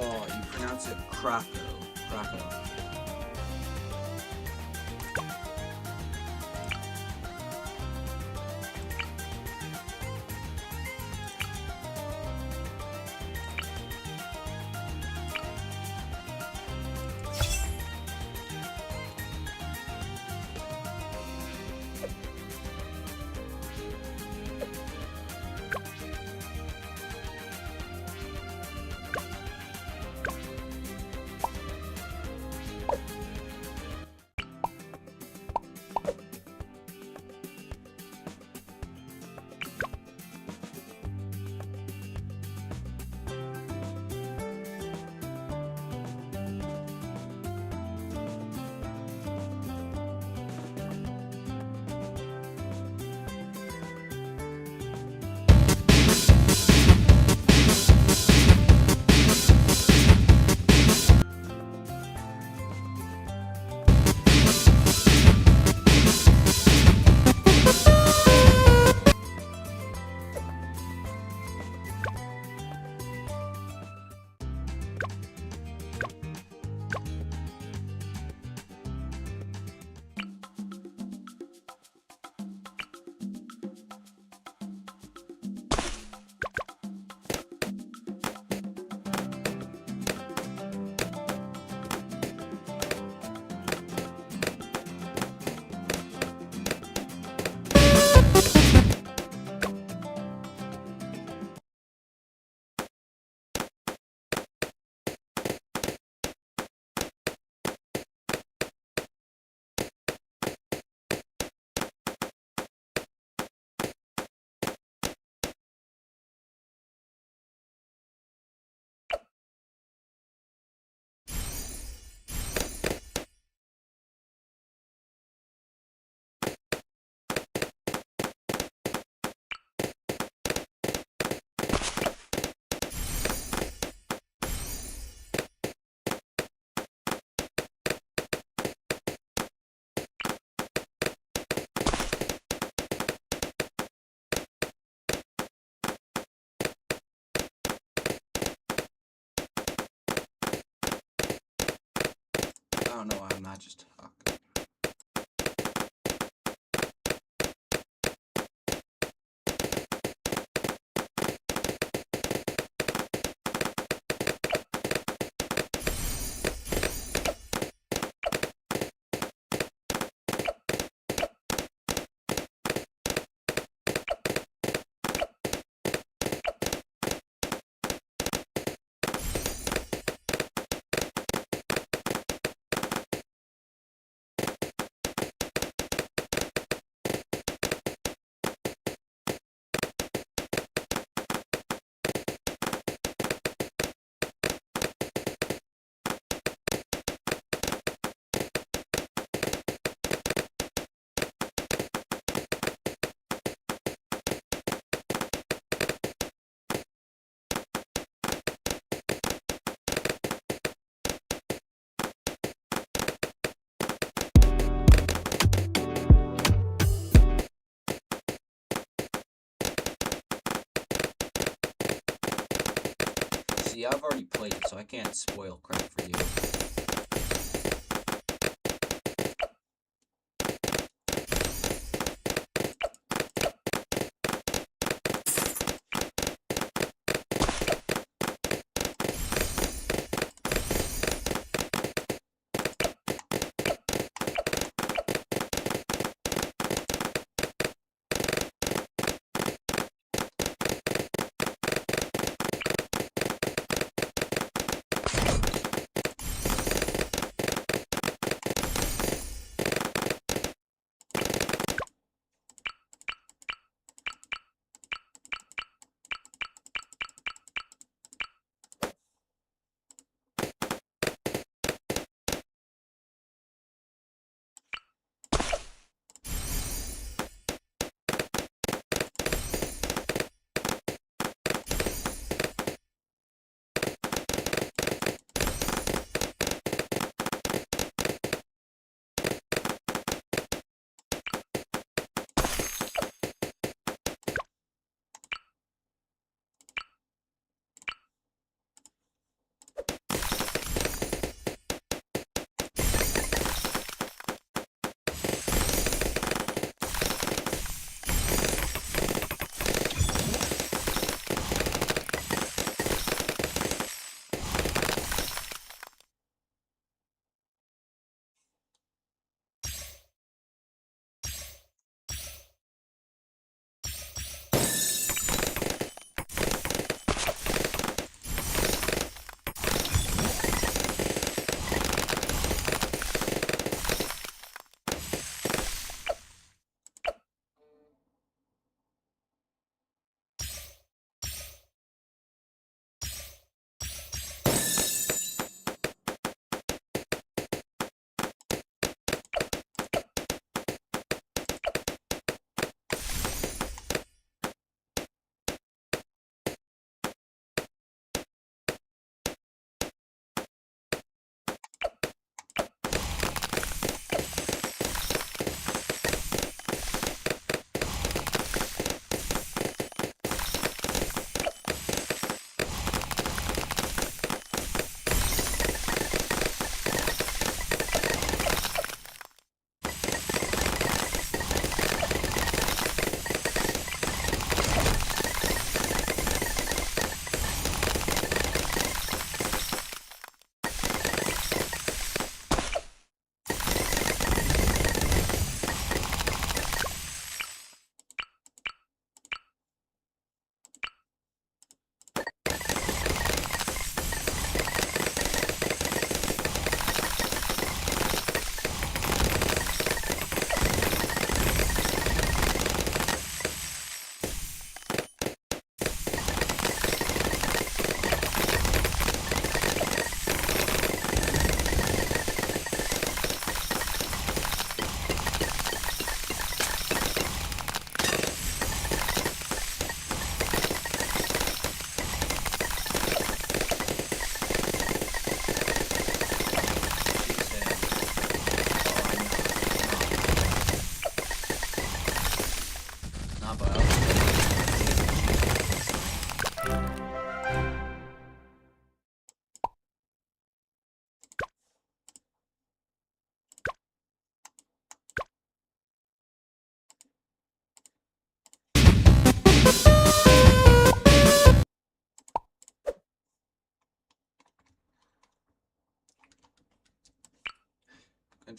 Oh, you pronounce it Krakow. Krakow. I don't know why I'm not just talking. See, I've already played it, so I can't spoil crap for you.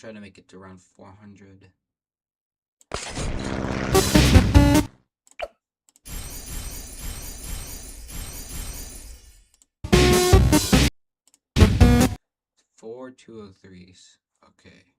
try to make it to around 400. Four 203s. Okay.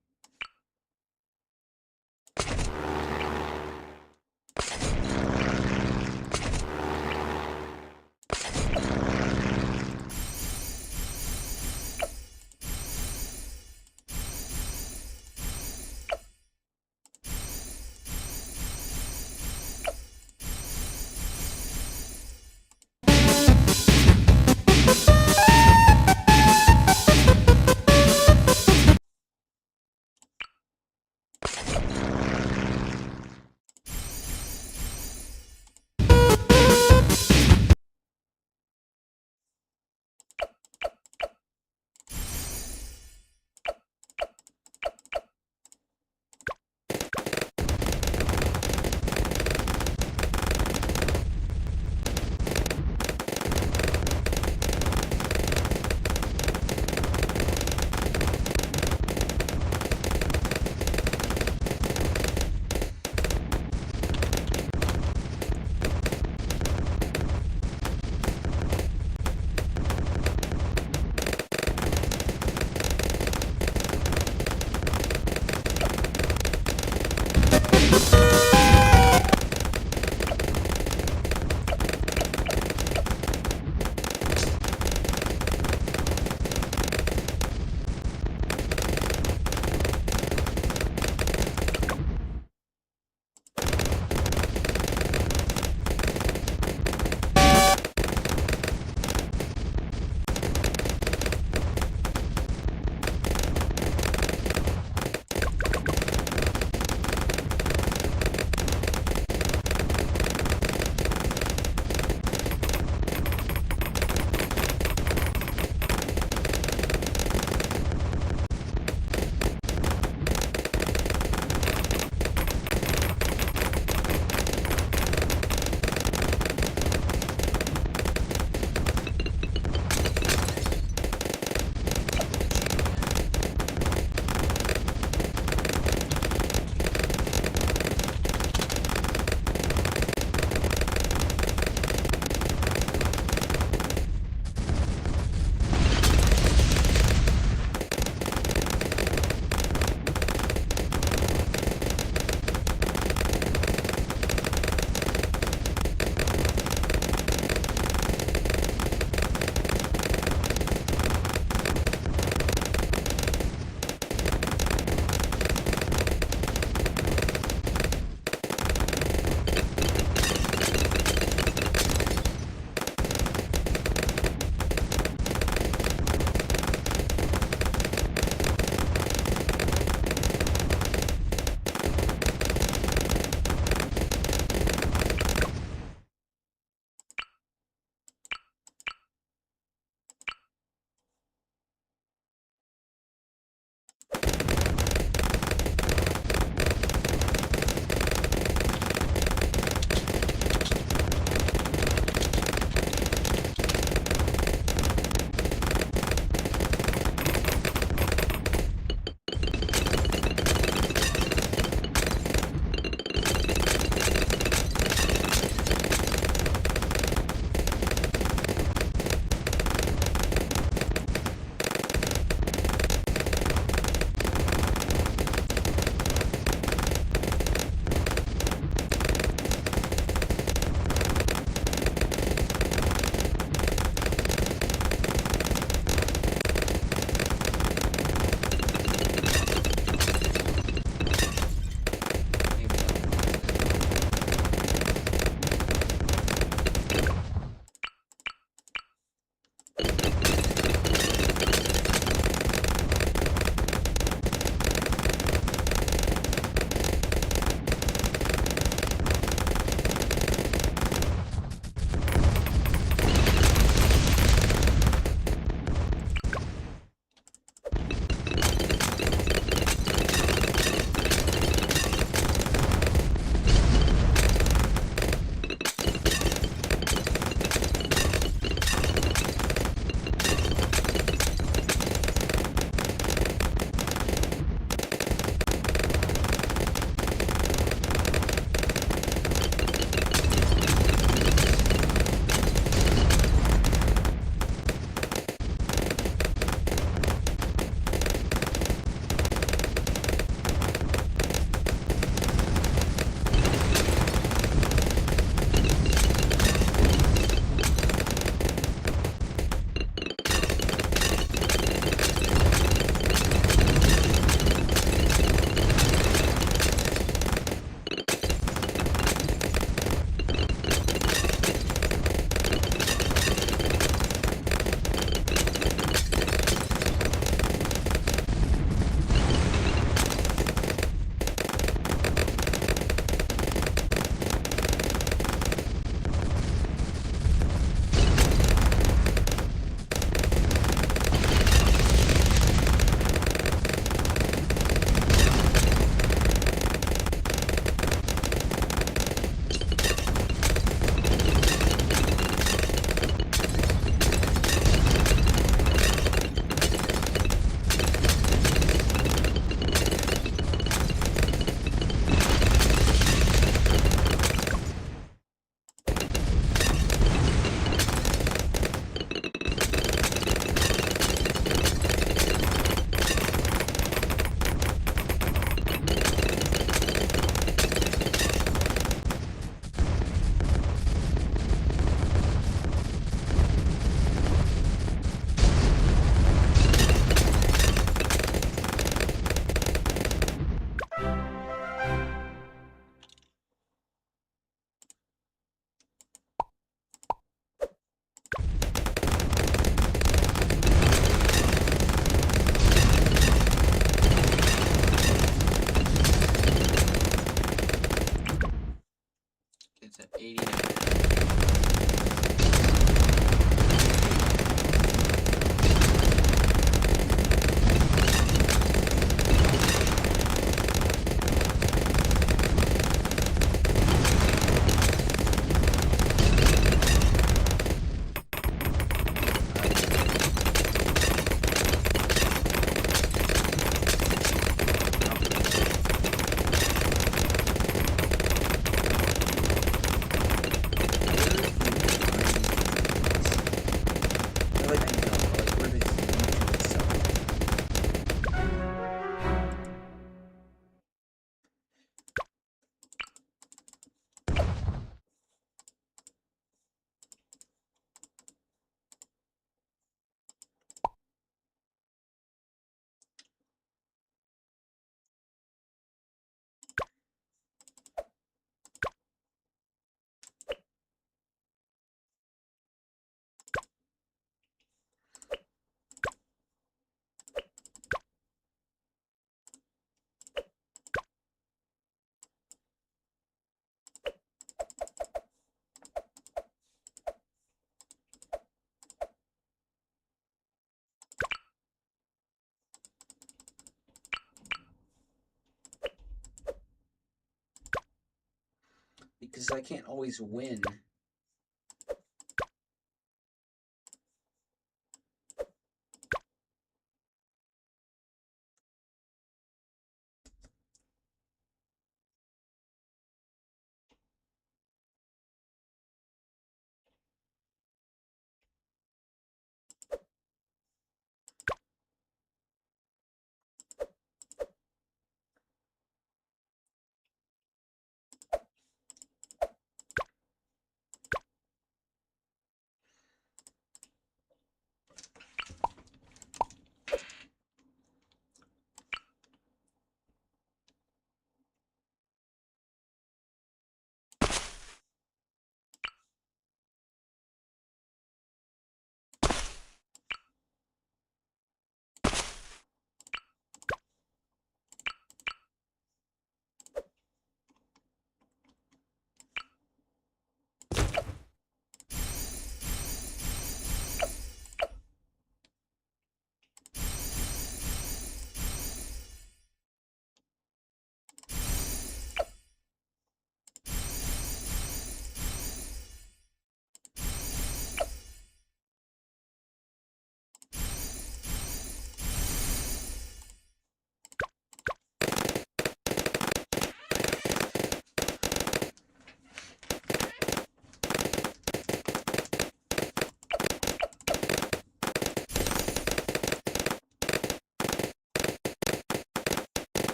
because I can't always win.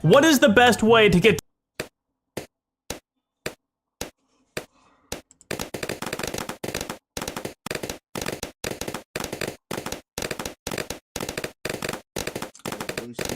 What is the best way to get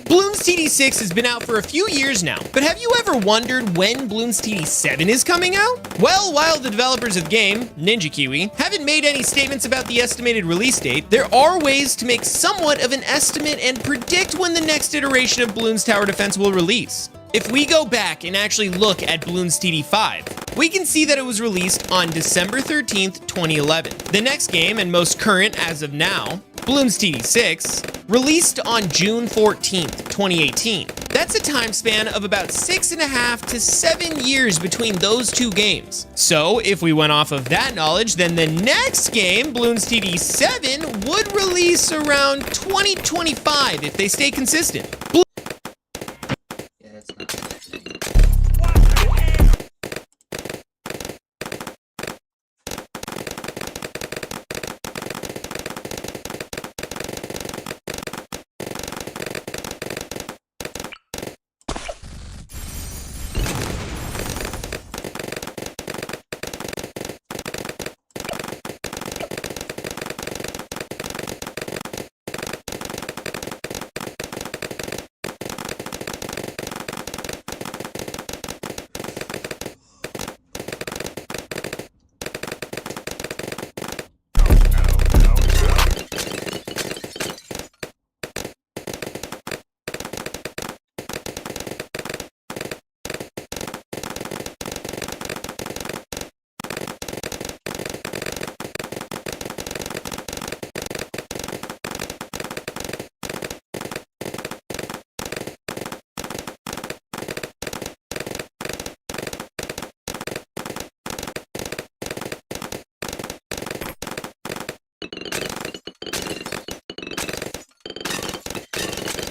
Bloons TD6 has been out for a few years now, but have you ever wondered when Bloons TD7 is coming out? Well, while the developers of the game, Ninja Kiwi, haven't made any statements about the estimated release date, there are ways to make somewhat of an estimate and predict when the next iteration of Bloons Tower Defense will release. If we go back and actually look at Bloons TD5, we can see that it was released on December 13th, 2011. The next game, and most current as of now, Bloons TD6, released on June 14th, 2018. That's a time span of about 6.5 to 7 years between those two games. So if we went off of that knowledge, then the next game, Bloons TD7, would release around 2025 if they stay consistent. Yeah, that's not the thing.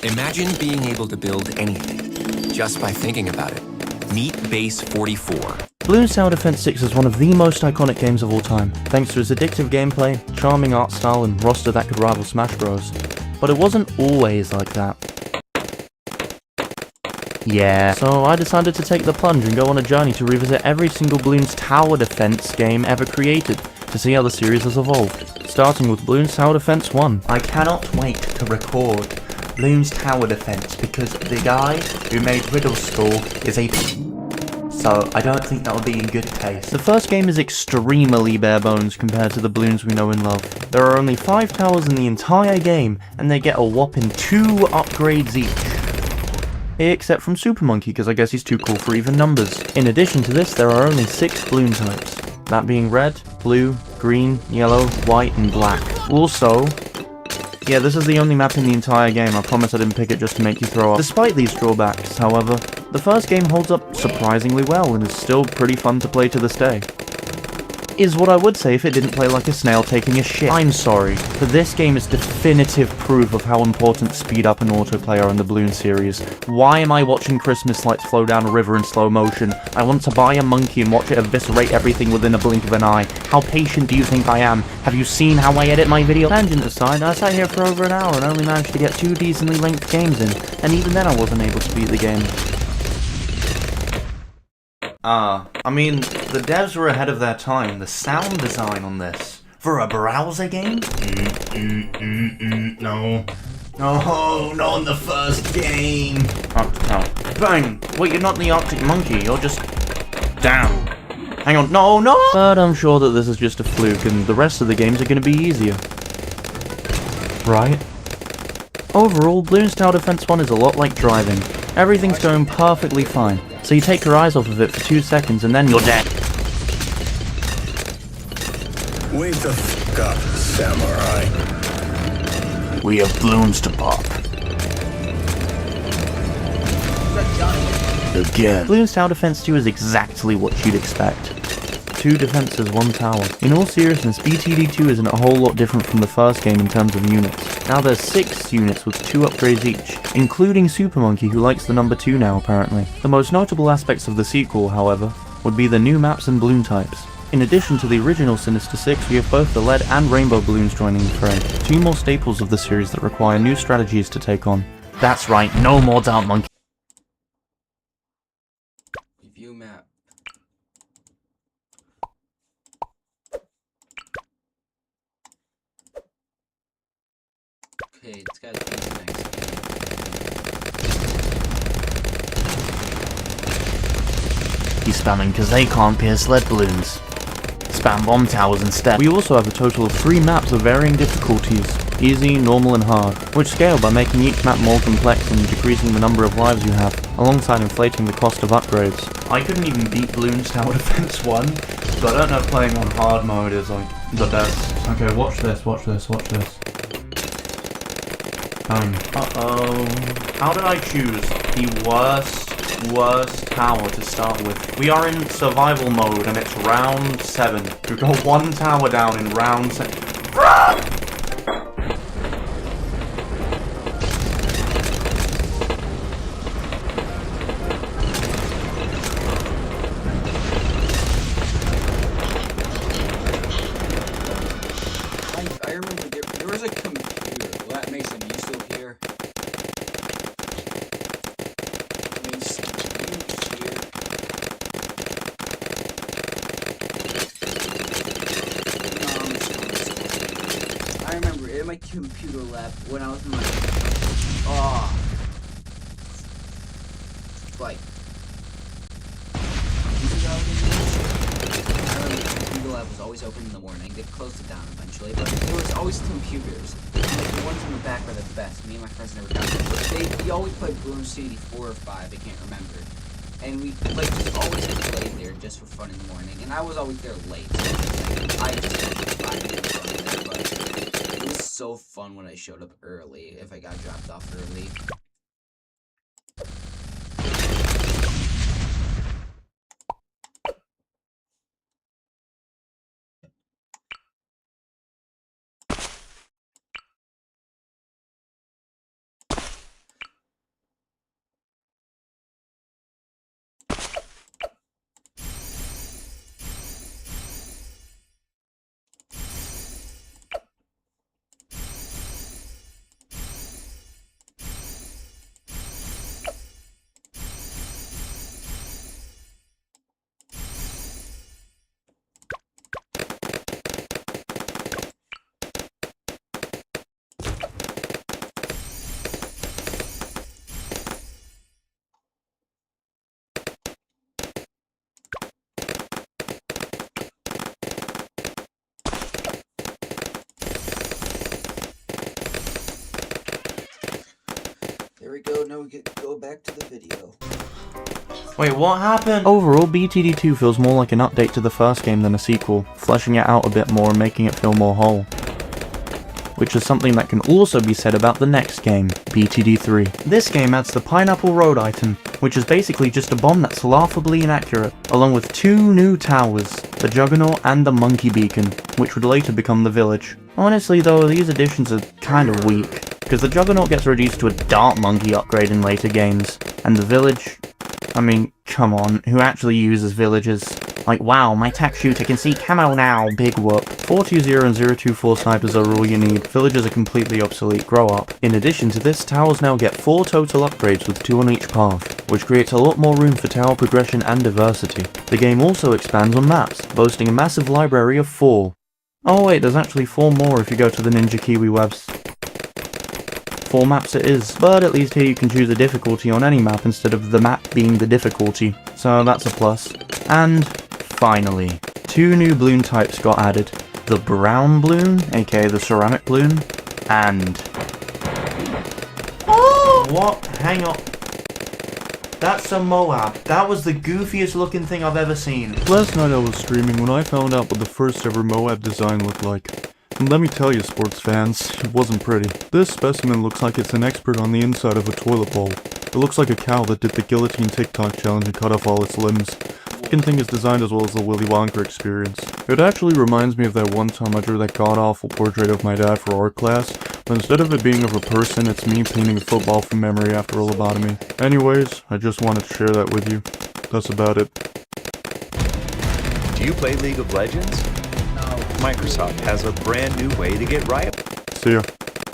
Imagine being able to build anything just by thinking about it. Meet Base 44. Bloons Tower Defense 6 is one of the most iconic games of all time, thanks to its addictive gameplay, charming art style, and roster that could rival Smash Bros. But it wasn't always like that. Yeah, so I decided to take the plunge and go on a journey to revisit every single Bloons Tower Defense game ever created, to see how the series has evolved, starting with Bloons Tower Defense 1. I cannot wait to record Bloons Tower Defense because the guy who made Riddle School is a so I don't think that would be in good taste. The first game is extremely bare bones compared to the Bloons we know and love. There are only 5 towers in the entire game, and they get a whopping 2 upgrades each. Except from Super Monkey, because I guess he's too cool for even numbers. In addition to this, there are only 6 Bloon types, that being red, blue, green, yellow, white, and black. Also, yeah, this is the only map in the entire game. I promise I didn't pick it just to make you throw up. Despite these drawbacks, however, The first game holds up surprisingly well and is still pretty fun to play to this day. Is what I would say if it didn't play like a snail taking a shit. I'm sorry, but this game is definitive proof of how important speed up and autoplay are in the Bloons series. Why am I watching Christmas lights flow down a river in slow motion? I want to buy a monkey and watch it eviscerate everything within a blink of an eye. How patient do you think I am? Have you seen how I edit my video? Tangent aside, I sat here for over an hour and only managed to get 2 decently length games in, and even then I wasn't able to beat the game. I mean, the devs were ahead of their time. The sound design on this, for a browser game? No. No, not in the first game. Oh. Bang! Wait, you're not the Arctic Monkey, you're just... Damn. Hang on, no! But I'm sure that this is just a fluke, and the rest of the games are gonna be easier. Right? Overall, Bloons Tower Defense 1 is a lot like driving. Everything's going perfectly fine. So you take your eyes off of it for 2 seconds and then you're dead. Wake the f*** up, samurai. We have balloons to pop. Again. Bloons Tower Defense 2 is exactly what you'd expect. 2 defenses, 1 tower. In all seriousness, Btd6 isn't a whole lot different from the first game in terms of units. Now there's 6 units with 2 upgrades each, including Super Monkey, who likes the number 2 now apparently. The most notable aspects of the sequel, however, would be the new maps and balloon types. In addition to the original Sinister 6, we have both the lead and rainbow balloons joining the fray, 2 more staples of the series that require new strategies to take on. That's right, no more Dark Monkey. Review map. Okay, it's got to be the next game. He's spamming because they can't pierce lead balloons. Spam bomb towers instead. We also have a total of 3 maps of varying difficulties, easy, normal and hard, which scale by making each map more complex and decreasing the number of lives you have, alongside inflating the cost of upgrades. I couldn't even beat Bloons Tower Defense 1, so I don't know if playing on hard mode is like the best. Okay, watch this. Uh-oh. How did I choose the worst tower to start with? We are in survival mode and it's round 7. We've got 1 tower down in round 7. I remember there was a computer. Well, that Mason, are you still here? Mason, are you here? I remember in my computer lab when I was in my like lab was always open in the morning. They closed it down eventually, but there was always computers. And, like, the ones in the back were the best. Me and my friends never got them. But we always played Bloons City 4 or 5, I can't remember. And we like just always played there just for fun in the morning. And I was always there late. So I just had 5 minutes on there, but it was so fun when I showed up early if I got dropped off early. There we go, now we go back to the video. Wait, what happened? Overall, Btd2 feels more like an update to the first game than a sequel, fleshing it out a bit more and making it feel more whole. which is something that can also be said about the next game, BTD3. This game adds the Pineapple Road item, which is basically just a bomb that's laughably inaccurate, along with 2 new towers, the Juggernaut and the Monkey Beacon, which would later become the village. Honestly though, these additions are kinda weak, because the Juggernaut gets reduced to a Dart Monkey upgrade in later games, and the village, I mean, come on, who actually uses villages? Like, wow, my tack shooter can see camo now, big whoop. 420 and 024 snipers are all you need, villages are completely obsolete, grow up. In addition to this, towers now get 4 total upgrades with 2 on each path, which creates a lot more room for tower progression and diversity. The game also expands on maps, boasting a massive library of 4. Oh wait, there's actually 4 more if you go to the Ninja Kiwi webs. 4 maps it is, but at least here you can choose a difficulty on any map instead of the map being the difficulty, so that's a plus. And finally, 2 new balloon types got added. The brown balloon, aka the ceramic balloon, and... Oh! What? Hang on. That's a Moab. That was the goofiest looking thing I've ever seen. Last night I was streaming when I found out what the first ever Moab design looked like. And let me tell you, sports fans, it wasn't pretty. This specimen looks like it's an expert on the inside of a toilet bowl. It looks like a cow that did the guillotine TikTok challenge and cut off all its limbs. The fucking thing is designed as well as the Willy Wonka experience. It actually reminds me of that one time I drew that god-awful portrait of my dad for art class, but instead of it being of a person, it's me painting a football from memory after a lobotomy. Anyways, I just wanted to share that with you. That's about it. Do you play League of Legends? Microsoft has a brand new way to get Riot. See ya.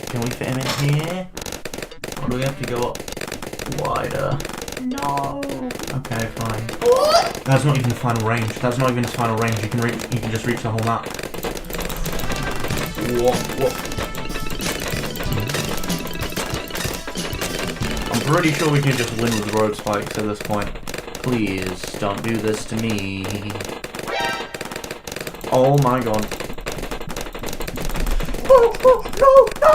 Can we fit him in here? Or do we have to go up wider? No. Okay, fine. What? That's not even the final range. That's not even his final range. You can just reach the whole map. What? I'm pretty sure we can just win with road spikes at this point. Please don't do this to me. Oh my god.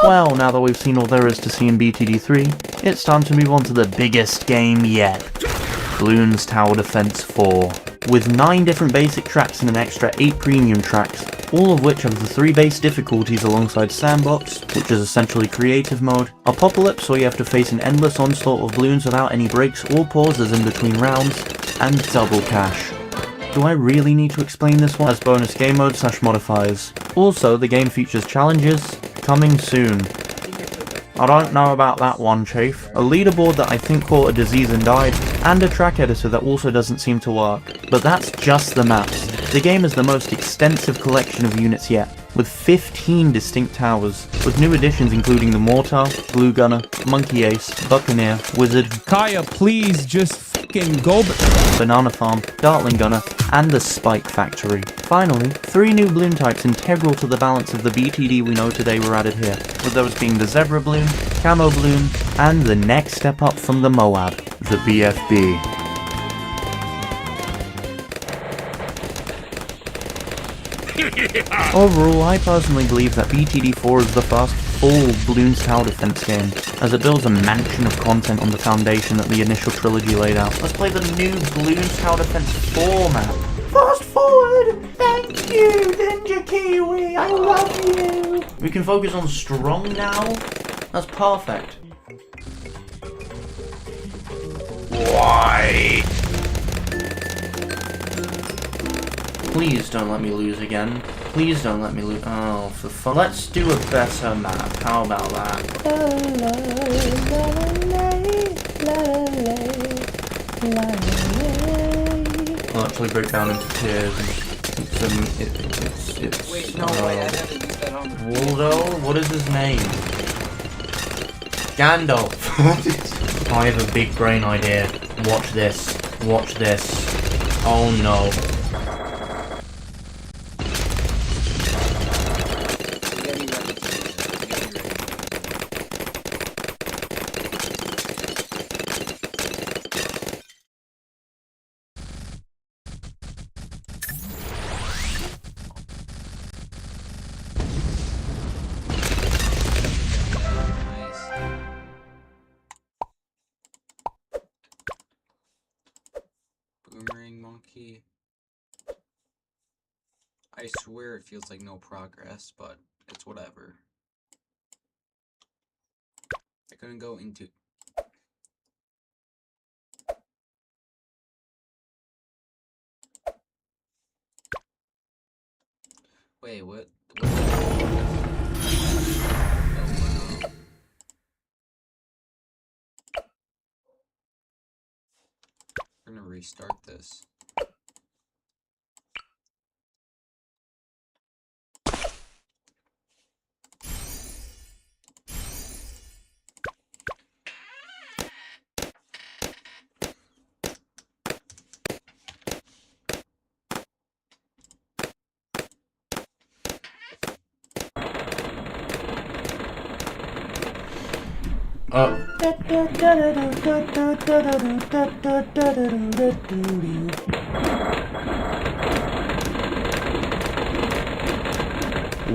Well, now that we've seen all there is to see in BTD3, it's time to move on to the biggest game yet. Bloons Tower Defense 4. With 9 different basic tracks and an extra 8 premium tracks, all of which have the 3 base difficulties alongside Sandbox, which is essentially creative mode, Apocalypse where you have to face an endless onslaught of balloons without any breaks or pauses in between rounds, and Double Cash. Do I really need to explain this one? As bonus game mode / modifiers. Also, the game features challenges, coming soon. I don't know about that one, Chief. A leaderboard that I think caught a disease and died, and a track editor that also doesn't seem to work. But that's just the maps. The game has the most extensive collection of units yet, with 15 distinct towers, with new additions including the Mortar, Glue Gunner, Monkey Ace, Buccaneer, Wizard, Kaya, please just fucking go. Banana Farm, Dartling Gunner, and the Spike Factory. Finally, 3 new balloon types integral to the balance of the BTD we know today were added here, with those being the Zebra Balloon, Camo Balloon, and the next step up from the Moab, the BFB. Overall, I personally believe that BTD4 is the first full Bloons Tower Defense game, as it builds a mansion of content on the foundation that the initial trilogy laid out. Let's play the new Bloons Tower Defense 4 map. Fast forward! Thank you, Ninja Kiwi! I love you! We can focus on strong now? That's perfect. Why? Please don't let me lose again. Please don't let me lose. Oh, for fun. Let's do a better map. How about that? I'll actually break down into tears. It's Wait, no, wait, I haven't used that on. Waldo? What is his name? Gandalf. I have a big brain idea. Watch this. Watch this. Oh no. Boomerang monkey. I swear it feels like no progress, but it's whatever. I couldn't go into... Wait, what? Oh, wow. We're gonna restart this.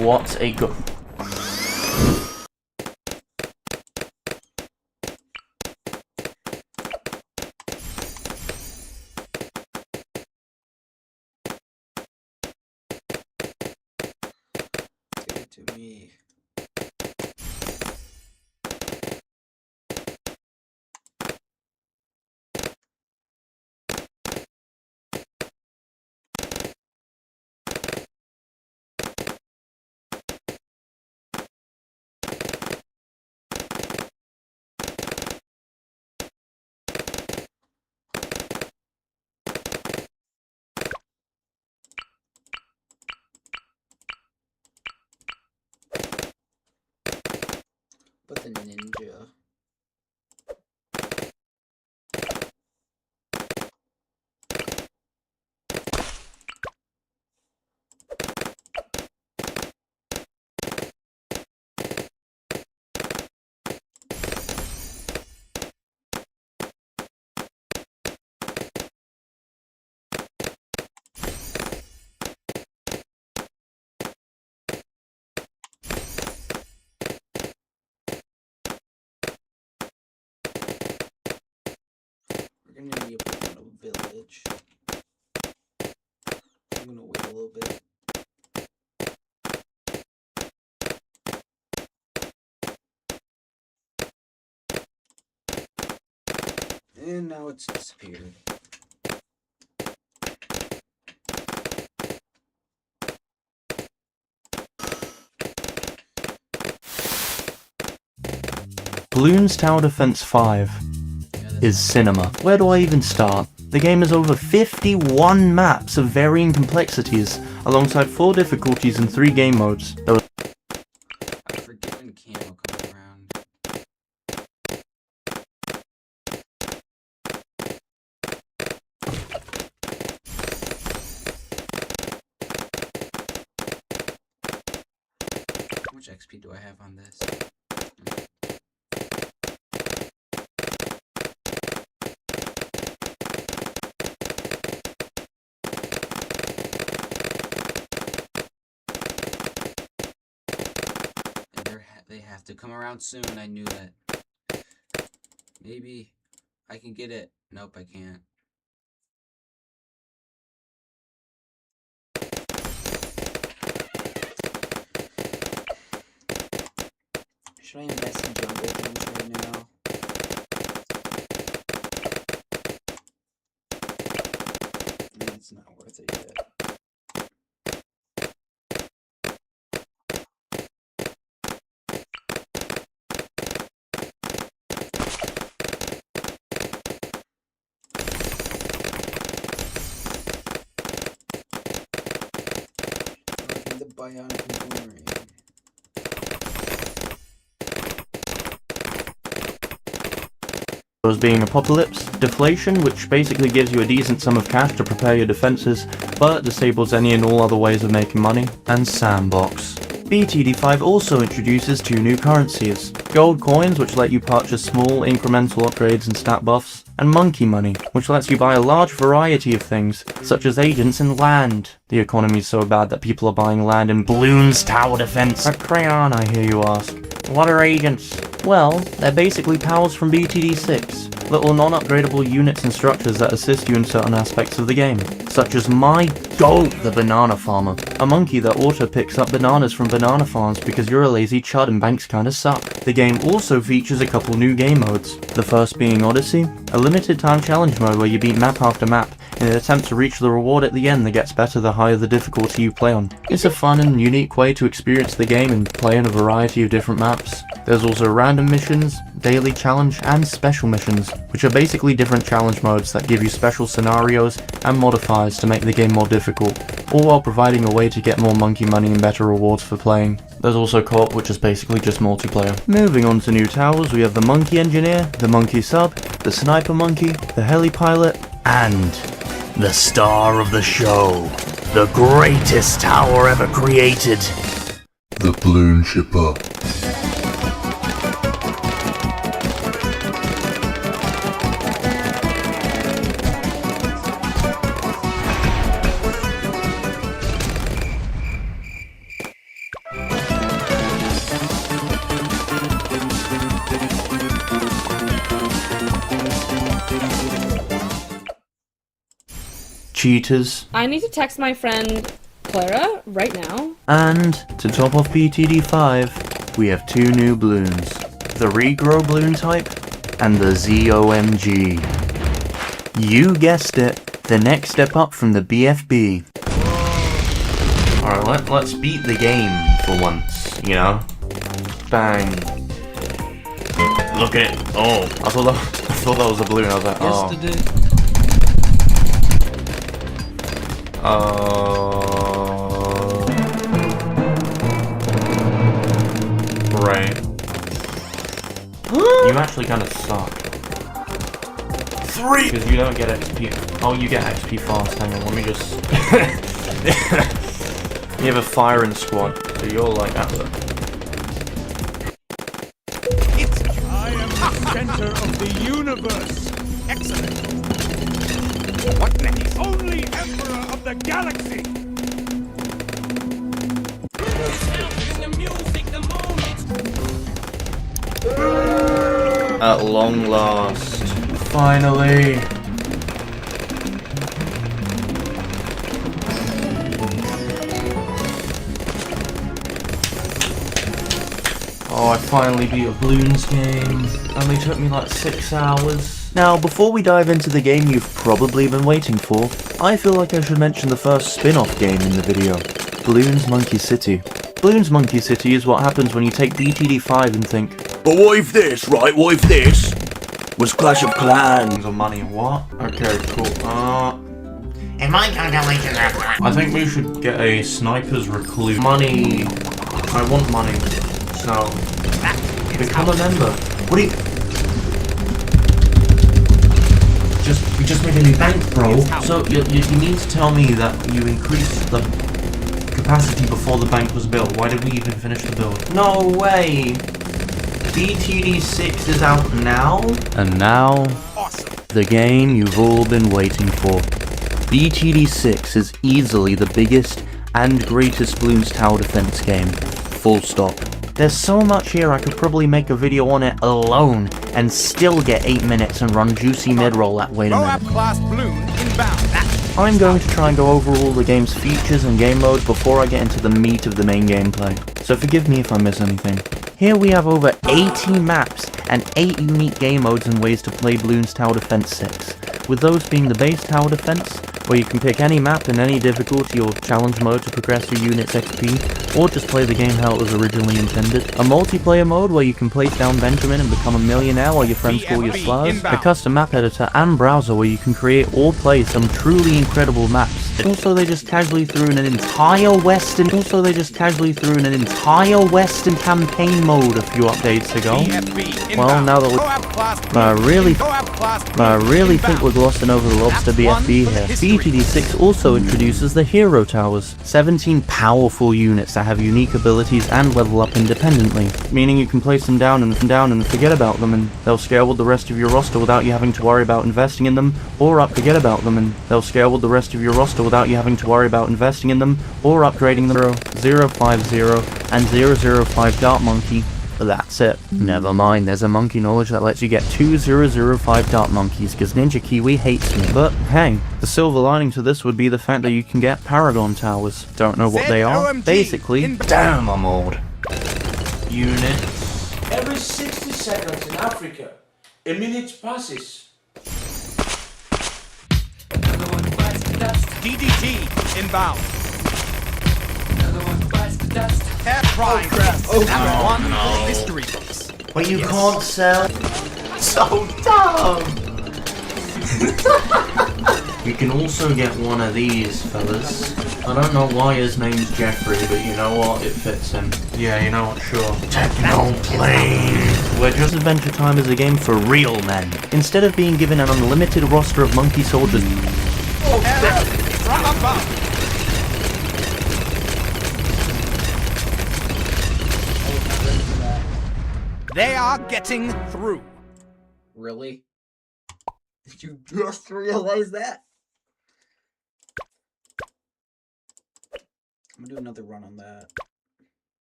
What a go. Give it to me. But the ninja. We're gonna need to put in a village. I'm gonna wait a little bit. And now it's disappeared. Bloons Tower Defense 5 is cinema. Where do I even start? The game has over 51 maps of varying complexities, alongside 4 difficulties and 3 game modes. There was I forget when Camo comes around. How much XP do I have on this? They have to come around soon. I knew that. Maybe I can get it. Nope, I can't. Should I invest in jungle things right now? It's not worth it yet. The bionic boomerang. Those being Apocalypse, Deflation, which basically gives you a decent sum of cash to prepare your defenses, but disables any and all other ways of making money, and Sandbox. Btd6 also introduces 2 new currencies: gold coins, which let you purchase small incremental upgrades and stat buffs, and monkey money, which lets you buy a large variety of things, such as agents and land. The economy's so bad that people are buying land in Bloons Tower Defense. A crayon, I hear you ask. What are agents? Well, they're basically powers from Btd6, little non-upgradable units and structures that assist you in certain aspects of the game, such as my Goat, the banana farmer. A monkey that auto picks up bananas from banana farms because you're a lazy chud and banks kinda suck. The game also features a couple new game modes. The first being Odyssey, a limited time challenge mode where you beat map after map in an attempt to reach the reward at the end that gets better the higher the difficulty you play on. It's a fun and unique way to experience the game and play in a variety of different maps. There's also random missions, daily challenge, and special missions, which are basically different challenge modes that give you special scenarios and modifiers to make the game more difficult, all while providing a way to get more monkey money and better rewards for playing. There's also co-op, which is basically just multiplayer. Moving on to new towers, we have the Monkey Engineer, the Monkey Sub, the Sniper Monkey, the Heli Pilot, and the star of the show, the greatest tower ever created, The Balloon Shipper. cheaters, I need to text my friend Clara right now. and to top off BTD5, we have two new balloons, the Regrow balloon type and the ZOMG. You guessed it, the next step up from the BFB. Alright, let's beat the game for once, you know? Bang. Look at it. Oh, I thought that was a balloon. I was like, oh. Right. You actually kind of suck. 3! Because you don't get XP. Oh, you get XP fast. Hang on, let me just... You have a firing squad, so you're like at the... I am the center of the universe. Excellent. What next? Only Emperor of the Galaxy. At long last. Finally. Oh, I finally beat a Bloons game. Only took me like 6 hours. Now, before we dive into the game you've probably been waiting for, I feel like I should mention the first spin-off game in the video, Bloons Monkey City. Bloons Monkey City is what happens when you take BTD5 and think, but what if this, right? What if this was Clash of Clans or money? What? Okay, cool. In my calculation, I think we should get a sniper's recluse. Money. I want money. So, become a member. What do you... We just made a new bank, bro. So, you mean to tell me that you increased the capacity before the bank was built? Why did we even finish the build? No way! Btd6 is out now? And now, the game you've all been waiting for. Btd6 is easily the biggest and greatest Bloons tower defense game. Full stop. There's so much here I could probably make a video on it alone and still get 8 minutes and run juicy mid-roll at wait a minute. I'm going to try and go over all the game's features and game modes before I get into the meat of the main gameplay, so forgive me if I miss anything. Here we have over 80 maps and 8 unique game modes and ways to play Bloons Tower Defense 6, with those being the base tower defense, where you can pick any map in any difficulty or challenge mode to progress your unit's XP, or just play the game how it was originally intended. A multiplayer mode where you can place down Benjamin and become a millionaire while your friends call you slurs. A custom map editor and browser where you can create or play some truly incredible maps. Also, they just casually threw in an entire Western campaign mode a few updates ago. Well, now that I really think we're glossing over the lobster BFB here. Btd6 also introduces the Hero Towers, 17 powerful units that have unique abilities and level up independently, meaning you can place them down and forget about them, and they'll scale with the rest of your roster without you having to worry about investing in them, or forget about them and they'll scale with the rest of your roster without you having to worry about investing in them or upgrading them. 050 and 005 Dart Monkey But that's it. Never mind, there's a monkey knowledge that lets you get 2005 dart monkeys, because Ninja Kiwi hates me. But hey, the silver lining to this would be the fact that you can get Paragon Towers. Don't know what they are? Basically, damn, I'm old. Units. Every 60 seconds in Africa, a minute passes. DDT inbound. Air prime. One mystery box. But you can't sell. So dumb. You can also get one of these, fellas. I don't know why his name's Jeffrey, but you know what? It fits him. Yeah, you know what? Sure. Technoplane. Where Just Adventure Time is a game for real men. Instead of being given an unlimited roster of monkey soldiers. They are getting through. Really? Did you just realize that? I'm gonna do another run on that.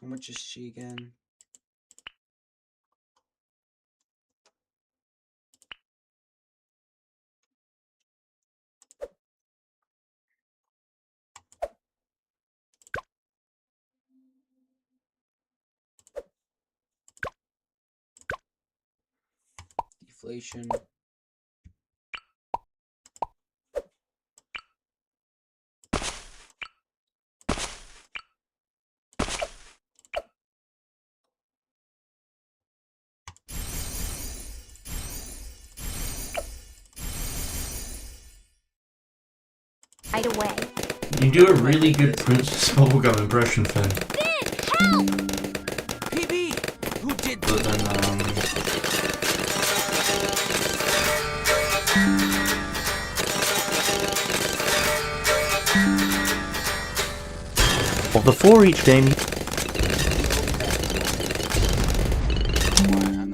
How much is she again? Deflation. Right away. You do a really good Princess Bubblegum impression, Finn. Help! PB, who did But then, Well, before each game, I'm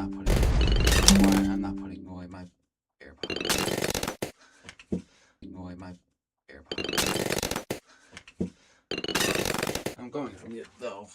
not putting away my AirPod. Away my AirPod. I'm going from it though.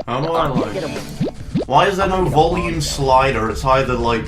How do I like... Why is there no volume slider? It's either like...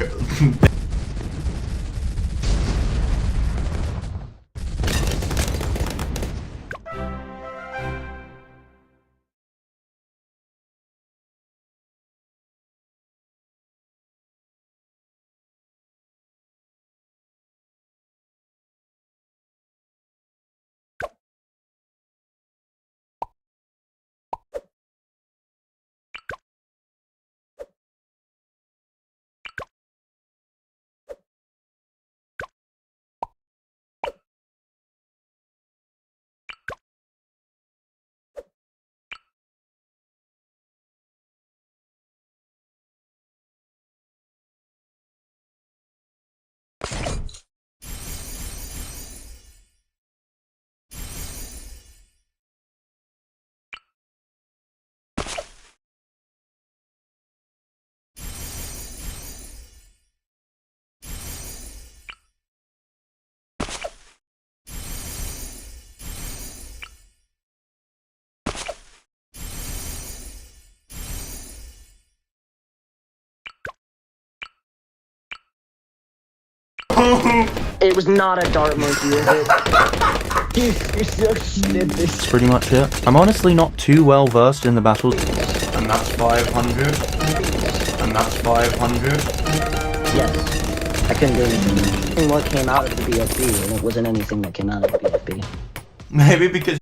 It was not a dart monkey, is it? You're so stupid. That's pretty much it. I'm honestly not too well versed in the battles. And that's 500. And that's 500. Yes. I couldn't do anything. And what came out of the BFB, and it wasn't anything that came out of the BFB. Maybe because...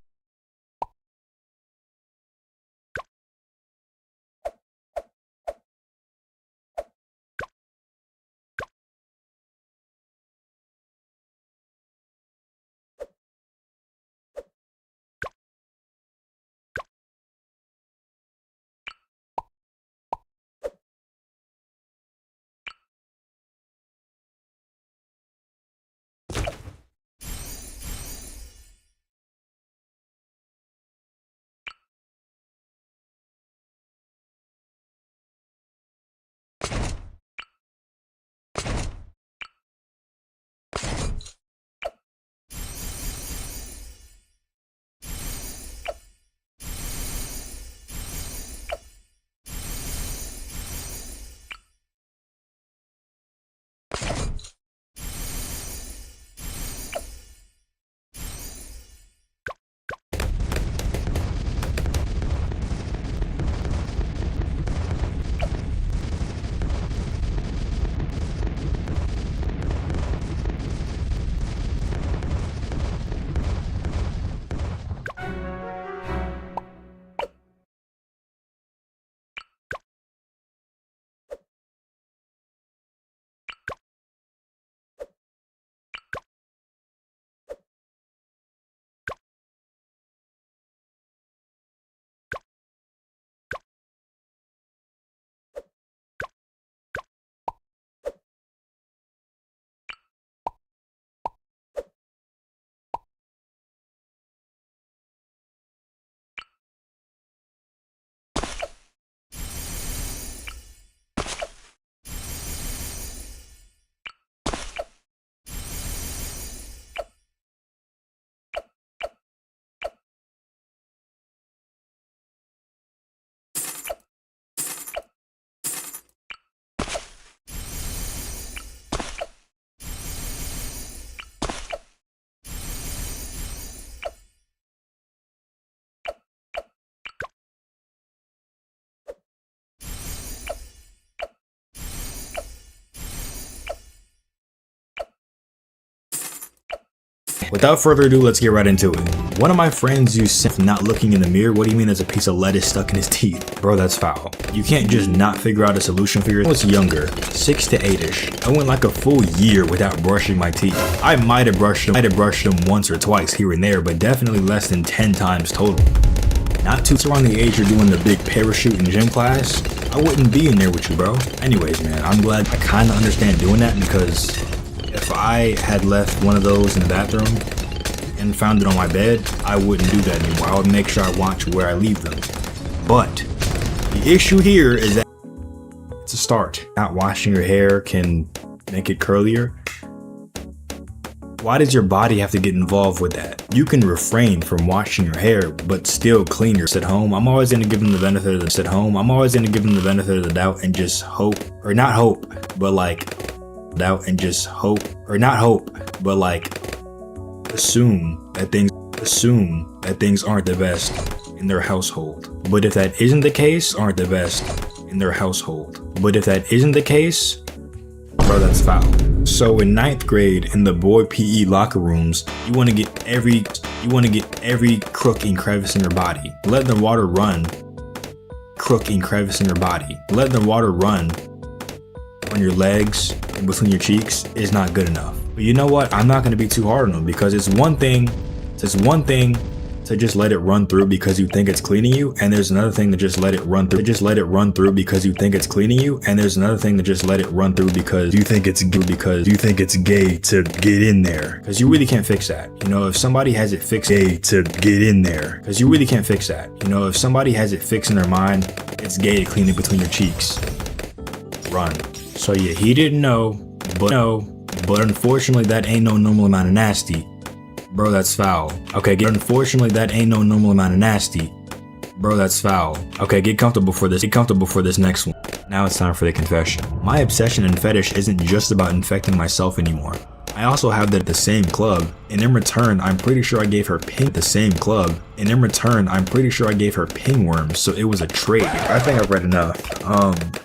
Without further ado, let's get right into it. One of my friends used not looking in the mirror. What do you mean there's a piece of lettuce stuck in his teeth? Bro, that's foul. You can't just not figure out a solution for your— I was younger, 6 to 8ish. I went like a full year without brushing my teeth. I might have brushed them once or twice here and there, but definitely less than 10 times total. Not too around the age you're doing the big parachute in gym class, I wouldn't be in there with you, bro. Anyways, man, I'm glad I kind of understand doing that, because if I had left one of those in the bathroom and found it on my bed, I wouldn't do that anymore. I would make sure I watch where I leave them. But the issue here is that it's a start. Not washing your hair can make it curlier. Why does your body have to get involved with that? You can refrain from washing your hair, but still clean your at home. I'm always gonna give them the benefit of the at home. I'm always gonna give them the benefit of the doubt and just hope, or not hope, but like doubt and just hope, or not hope, but like assume that things aren't the best in their household. But if that isn't the case, aren't the best in their household. But if that isn't the case, bro, that's foul. So in 9th grade, in the boy PE locker rooms, you want to get every crook and crevice in your body. Let the water run. Crook and crevice in your body. Let the water run on your legs and between your cheeks is not good enough. But you know what? I'm not going to be too hard on them, because it's one thing to just let it run through because you think it's cleaning you, and there's another thing to just let it run through. Because you think it's cleaning you, and there's another thing to just let it run through because you think it's gay to get in there. Because you really can't fix that. You know, if somebody has it fixed, gay to get in there. Because you really can't fix that. You know, if somebody has it fixed in their mind, it's gay to clean it between your cheeks. Run. So yeah, he didn't know, but unfortunately that ain't no normal amount of nasty. Bro, that's foul. Okay, unfortunately that ain't no normal amount of nasty. Bro, that's foul. Okay, get comfortable for this next one. Now it's time for the confession. My obsession and fetish isn't just about infecting myself anymore. I also have that at the same club, and in return, I'm pretty sure I gave her ping worms, so it was a trade. I think I've read enough.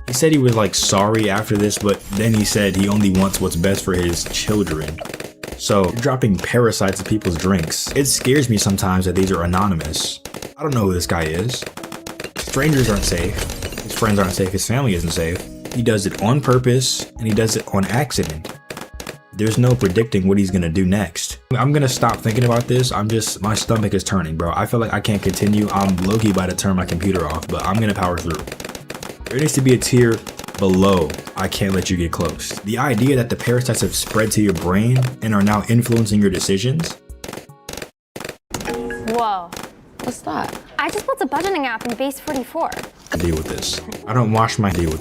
He said he was like sorry after this, but then he said he only wants what's best for his children. So, you're dropping parasites in people's drinks. It scares me sometimes that these are anonymous. I don't know who this guy is. Strangers aren't safe. His friends aren't safe. His family isn't safe. He does it on purpose, and he does it on accident. There's no predicting what he's gonna do next. I'm gonna stop thinking about this. My stomach is turning, bro. I feel like I can't continue. I'm low-key about to turn my computer off, but I'm gonna power through. There needs to be a tier below I can't let you get close. The idea that the parasites have spread to your brain and are now influencing your decisions. Whoa. What's that? I just built a budgeting app in Base 44. Deal with this. I don't wash my hands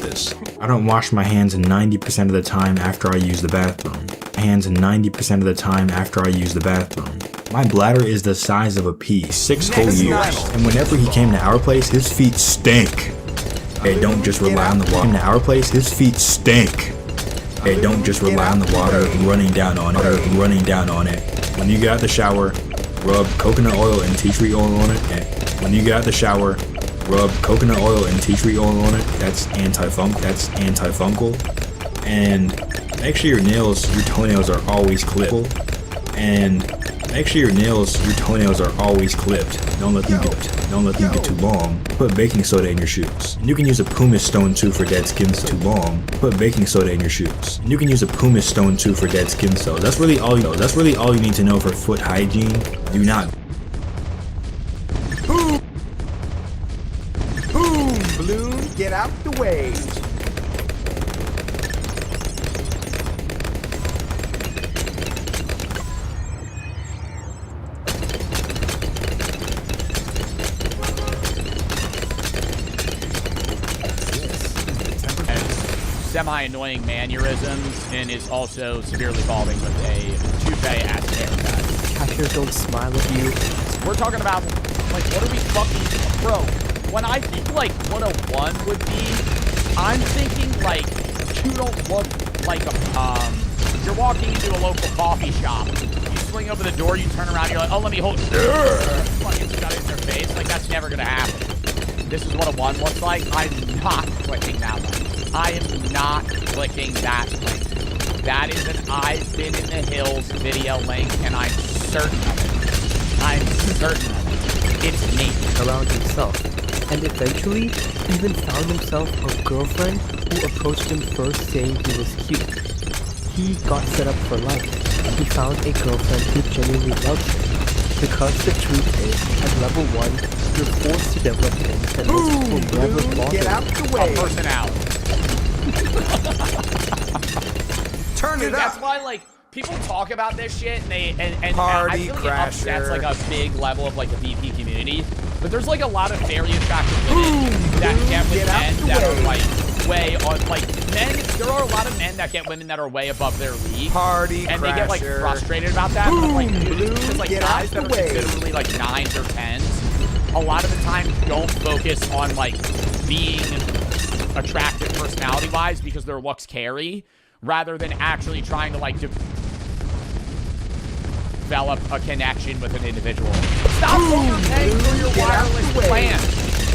90% of the time after I use the bathroom. My bladder is the size of a pea, 6 whole years. And whenever he came to our place, his feet stink. Hey, don't just rely on the water. To our place, his feet stink. Hey, don't just rely on the water running down on it. When you get out the shower, rub coconut oil and tea tree oil on it. And when you get out the shower, rub coconut oil and tea tree oil on it. That's antifungal. And make sure your toenails are always clipped. Don't let them get too long. Put baking soda in your shoes. And you can use a pumice stone too for dead skin cells. That's really all you need to know for foot hygiene. Do not. Boom! Boom! Balloon, get out the way. Semi-annoying mannerisms and is also severely balding with a toupee-ass haircut. Cashiers don't smile at you. We're talking about, like, what are we fucking... Bro, when I think, like, 101 would be, I'm thinking, like, you don't look like a... You're walking into a local coffee shop. You swing open the door, you turn around, you're like, oh, let me hold... Fucking shut it in their face. Like, that's never gonna happen. This is what a 1 looks like. I'm not clicking that one. I am not clicking that link. That is an I've been in the hills video link, and I'm certain of it. It's me. Around himself. And eventually, even found himself a girlfriend who approached him first saying he was cute. He got set up for life. He found a girlfriend who genuinely loves him. Because the truth is, at level 1, you're forced to develop things that most people never bother. Get out the way. Personality. Turn it up. That's why, like, people talk about this shit and I Party feel like it upsets like a big level of like the VP community. But there's like a lot of very attractive women that get with men that are like way on, like, men, there are a lot of men that get women that are way above their league. Party and they get, like, frustrated about that. Boom, but, like, Blue, because, like, get guys out that the are way. considerably, like, 9s or 10s, a lot of the time don't focus on, like, being attractive personality-wise because their looks carry, rather than actually trying to, like, develop a connection with an individual. Stop overpaying for your wireless plan.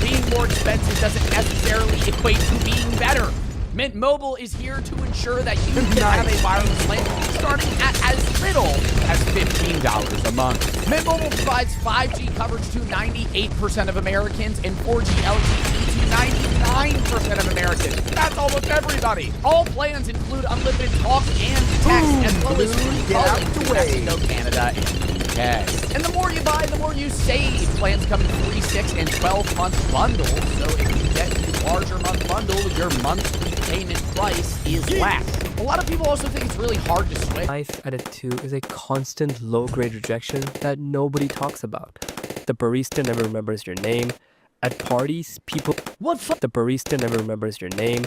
Being more expensive doesn't necessarily equate to being better. Mint Mobile is here to ensure that you can have a wireless plan starting at as little as $15 a month. Mint Mobile provides 5G coverage to 98% of Americans and 4G LTE to 99% of Americans. That's almost everybody. All plans include unlimited talk and text as well as free calling to Mexico, Canada, and the UK. And the more you buy, the more you save. Plans come in 3, 6, and 12-month bundles. So if you get the larger month bundle, your monthly payment price is less. A lot of people also think it's really hard to switch. Life at a 2 is a constant low-grade rejection that nobody talks about. The barista never remembers your name. At parties, people... The barista never remembers your name.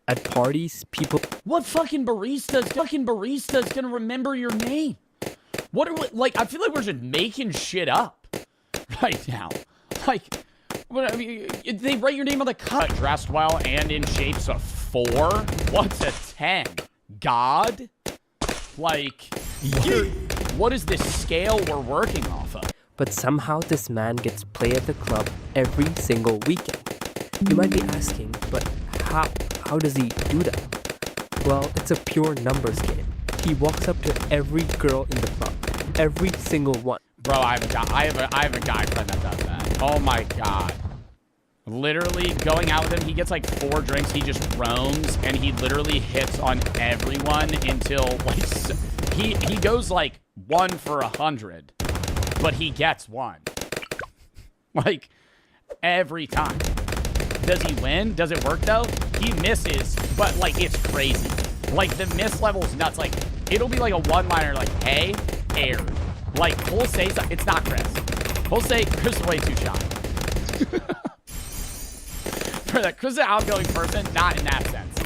At parties, people... What fucking barista's gonna remember your name? What are we... Like, I feel like we're just making shit up right now. Like... What, I mean, they write your name on the cup. Dressed well and in shape's a 4? What's a 10? God? Like, what is this scale we're working off of? But somehow this man gets play at the club every single weekend. You might be asking, but how? How does he do that? Well, it's a pure numbers game. He walks up to every girl in the club. Every single one. Bro, I have a guy friend that does that. Oh my god. Literally going out with him, he gets like 4 drinks, he just roams, and he literally hits on everyone until like he goes like 1 for 100, but he gets 1. Like every time. Does he win? Does it work though? He misses, but like it's crazy. Like the miss level's nuts. Like it'll be like a one-liner like, hey, aired. Like he'll say something, it's not Chris. He'll say Chris is way too shy. For that, Chris is an outgoing person, not in that sense.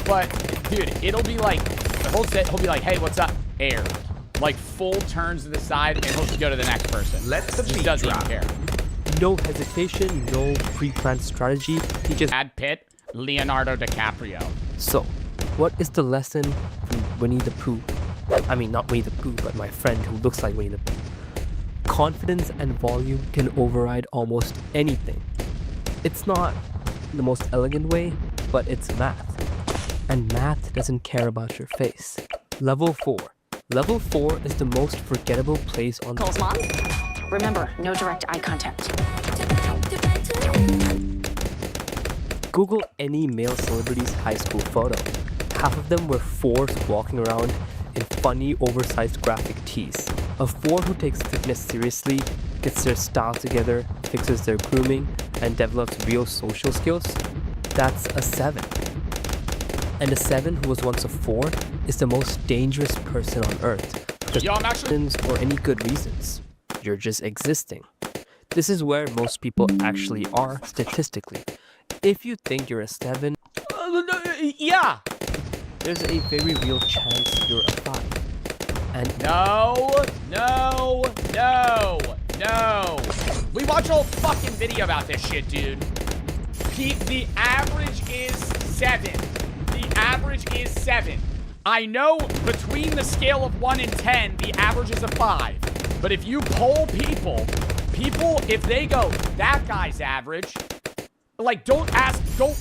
But dude, it'll be like he'll be like, hey, what's up? Aired. Like full turns to the side and he'll just go to the next person. Let the beat doesn't drop. even care. No hesitation, no pre-planned strategy. He just... Brad Pitt, Leonardo DiCaprio. So, what is the lesson from Winnie the Pooh? I mean, not Winnie the Pooh, but my friend who looks like Winnie the Pooh. Confidence and volume can override almost anything. It's not the most elegant way, but it's math. And math doesn't care about your face. Level 4. Level 4 is the most forgettable place on Cole's mom? Remember, no direct eye contact. Google any male celebrity's high school photo. Half of them were 4s walking around in funny, oversized graphic tees. A 4 who takes fitness seriously, gets their style together, fixes their grooming, and develops real social skills, that's a 7. And a 7 who was once a 4 is the most dangerous person on earth. Yo, I'm actually... or any good reasons. You're just existing. This is where most people actually are statistically. If you think you're a 7, yeah, there's a very real chance you're a 5. And no. We watch a whole fucking video about this shit, dude. The average is 7. The average is 7. I know between the scale of 1 and 10, the average is a 5. But if you poll people, if they go, that guy's average, like, don't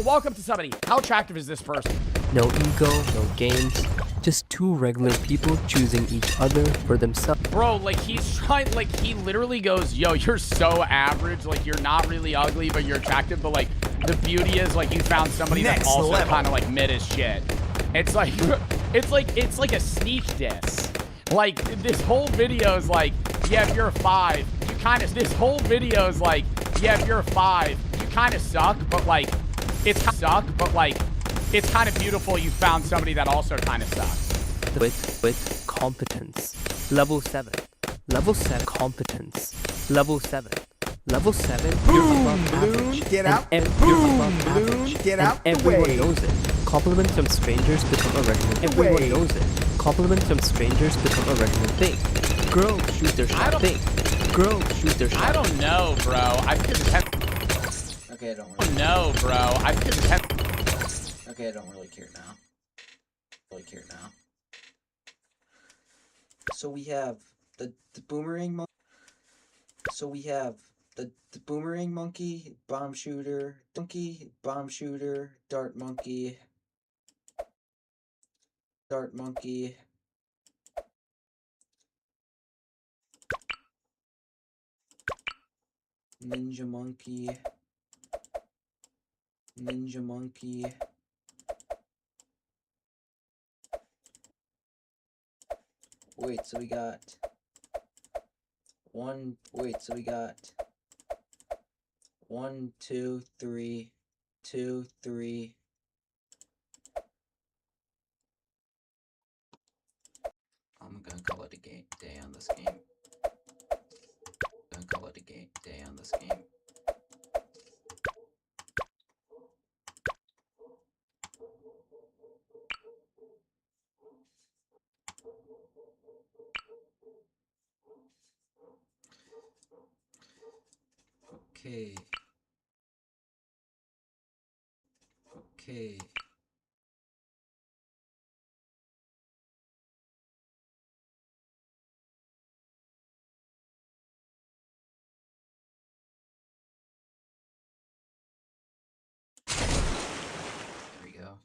walk up to somebody, how attractive is this person? No ego, no games, just 2 regular people choosing each other for themselves. Bro, like, he's trying, like, he literally goes, yo, you're so average, like, you're not really ugly, but you're attractive, but, like, the beauty is, like, you found somebody that's also kind of, like, mid as shit. It's like a sneak diss. Like, this whole video is like, yeah, if you're a 5, you kind of, this whole video is like, yeah, if you're a 5, you kind of suck, but, like, it's kind of beautiful you found somebody that also kind of sucks. With competence. Level 7. Level 7 competence. Level 7. Level 7, Boom, you're above balloon, average. get and out. You're Boom, above balloon, average. get and out the everyone way. knows it. Compliments from strangers become a regular. Everyone way. knows it. Compliments from strangers become a regular thing. Girls choose their shot thing. Girls choose their shot. I don't know, bro. I think Okay, I don't Oh really. no, bro. I think Okay, I don't really care now. So we have the boomerang monkey. So we have the boomerang monkey, bomb shooter, dart monkey, ninja monkey. Wait, so we got one, 2, 3, 2, 3. I'm gonna call it a day on this game. Okay. There we go.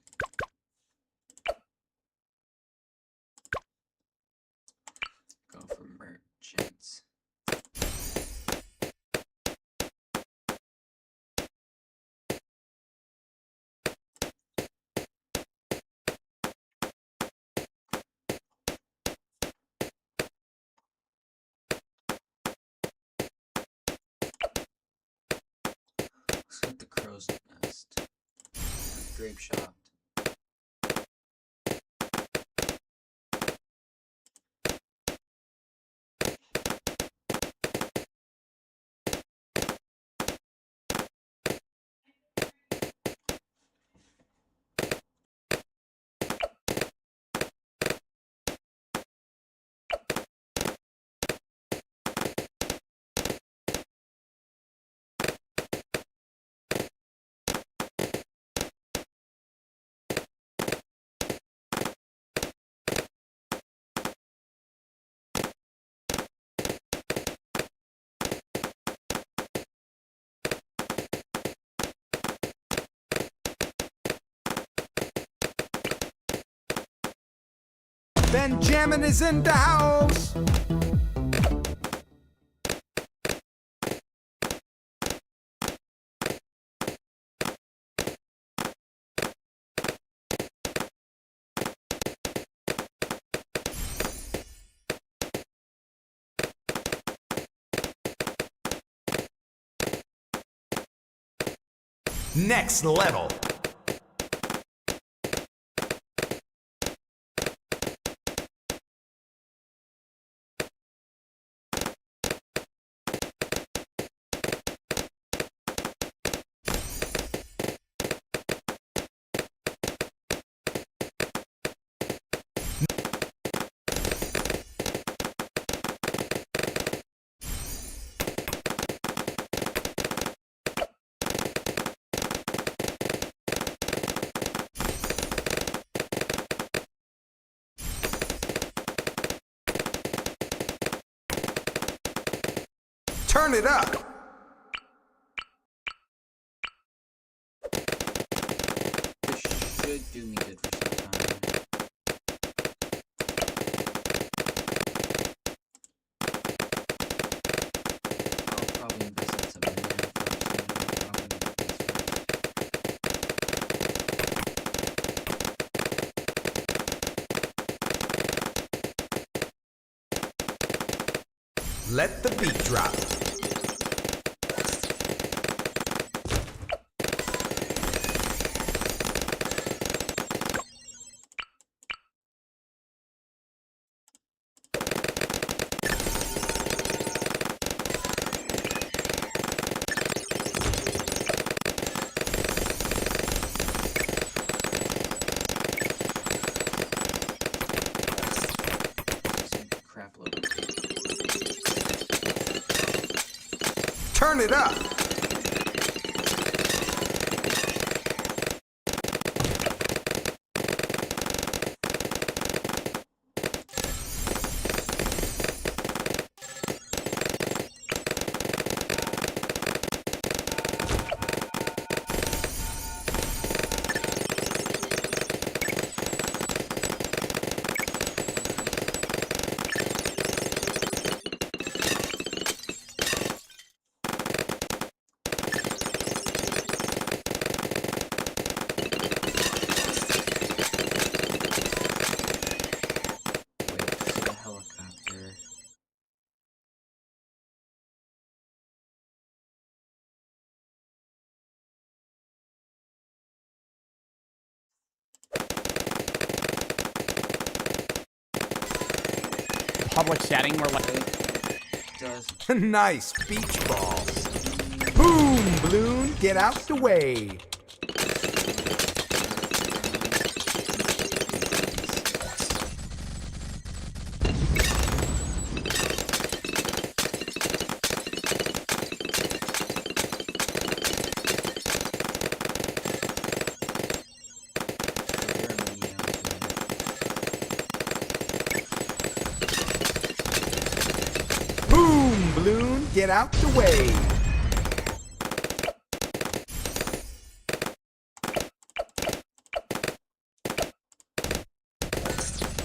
Go for merchants. Let's get the crow's nest. Grape shot. Benjamin is in the house. Next level. Turn it up. This should do me good for some time. I'll probably invest in some in there Let the beat drop. Turn it up. Public setting where like Nice beach balls. Boom, balloon, get out the way. Boom, balloon, get out the way.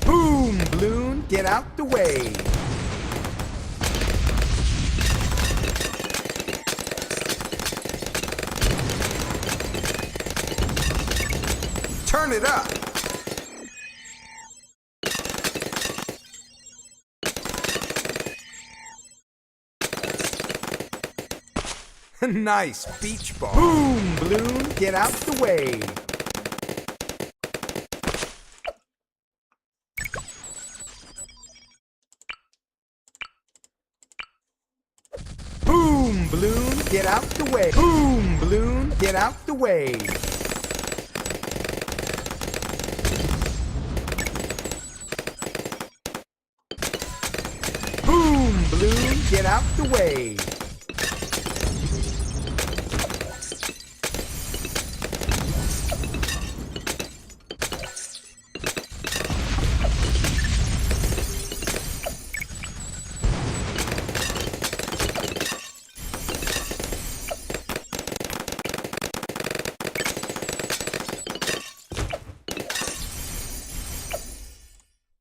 Boom, balloon, get out the way. Turn it up. Nice beach ball. Boom, balloon, get out the way. Boom, balloon, get out the way. Boom, balloon, get out the way. Boom, balloon, get out the way.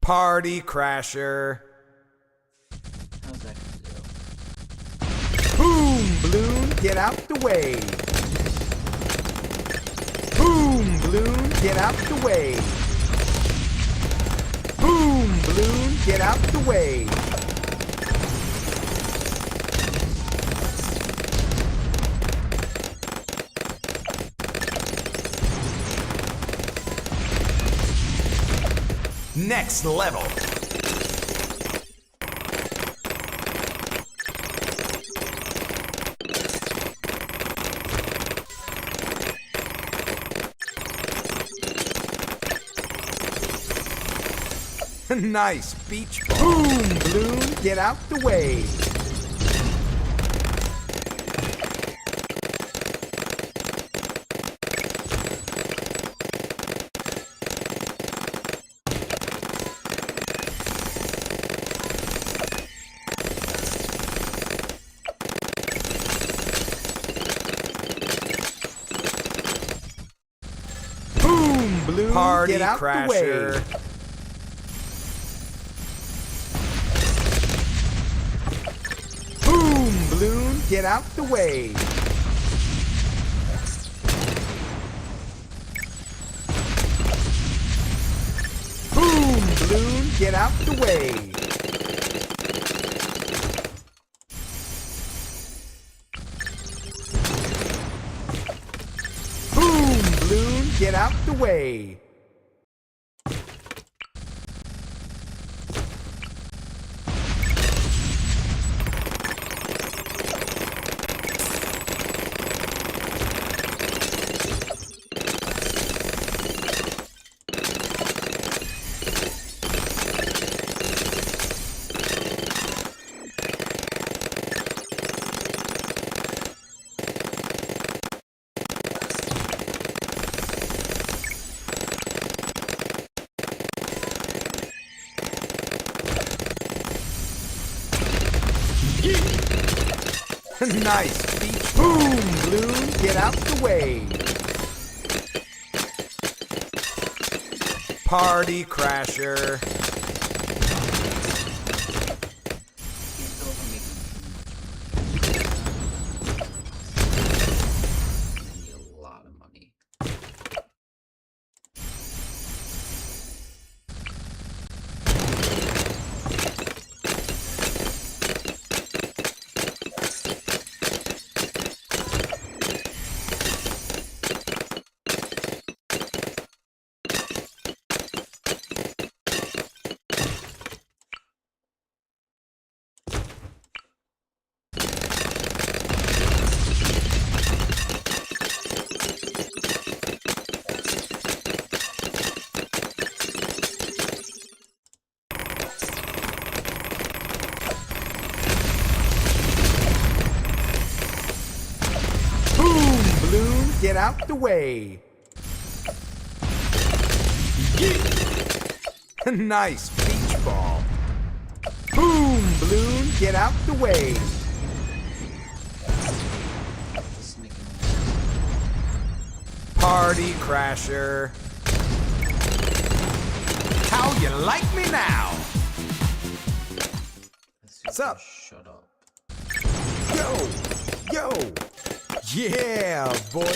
Party crasher. How's that gonna do? Boom, balloon, get out the way. Boom, balloon, get out the way. Boom, balloon, get out the way. Next level. Nice beach ball. Boom, balloon, get out the way. Boom, balloon, Party get out crasher. the way. Boom, balloon, get out the way. Boom, balloon, get out the way. Boom, balloon, get out the way. Nice beach. Boom, balloon, get out the way. Party crasher. Balloon, get out the way. Nice beach ball. Boom, balloon, get out the way. Party crasher. How you like me now? What's up? Shut up. Yo, yo. Yeah, boy.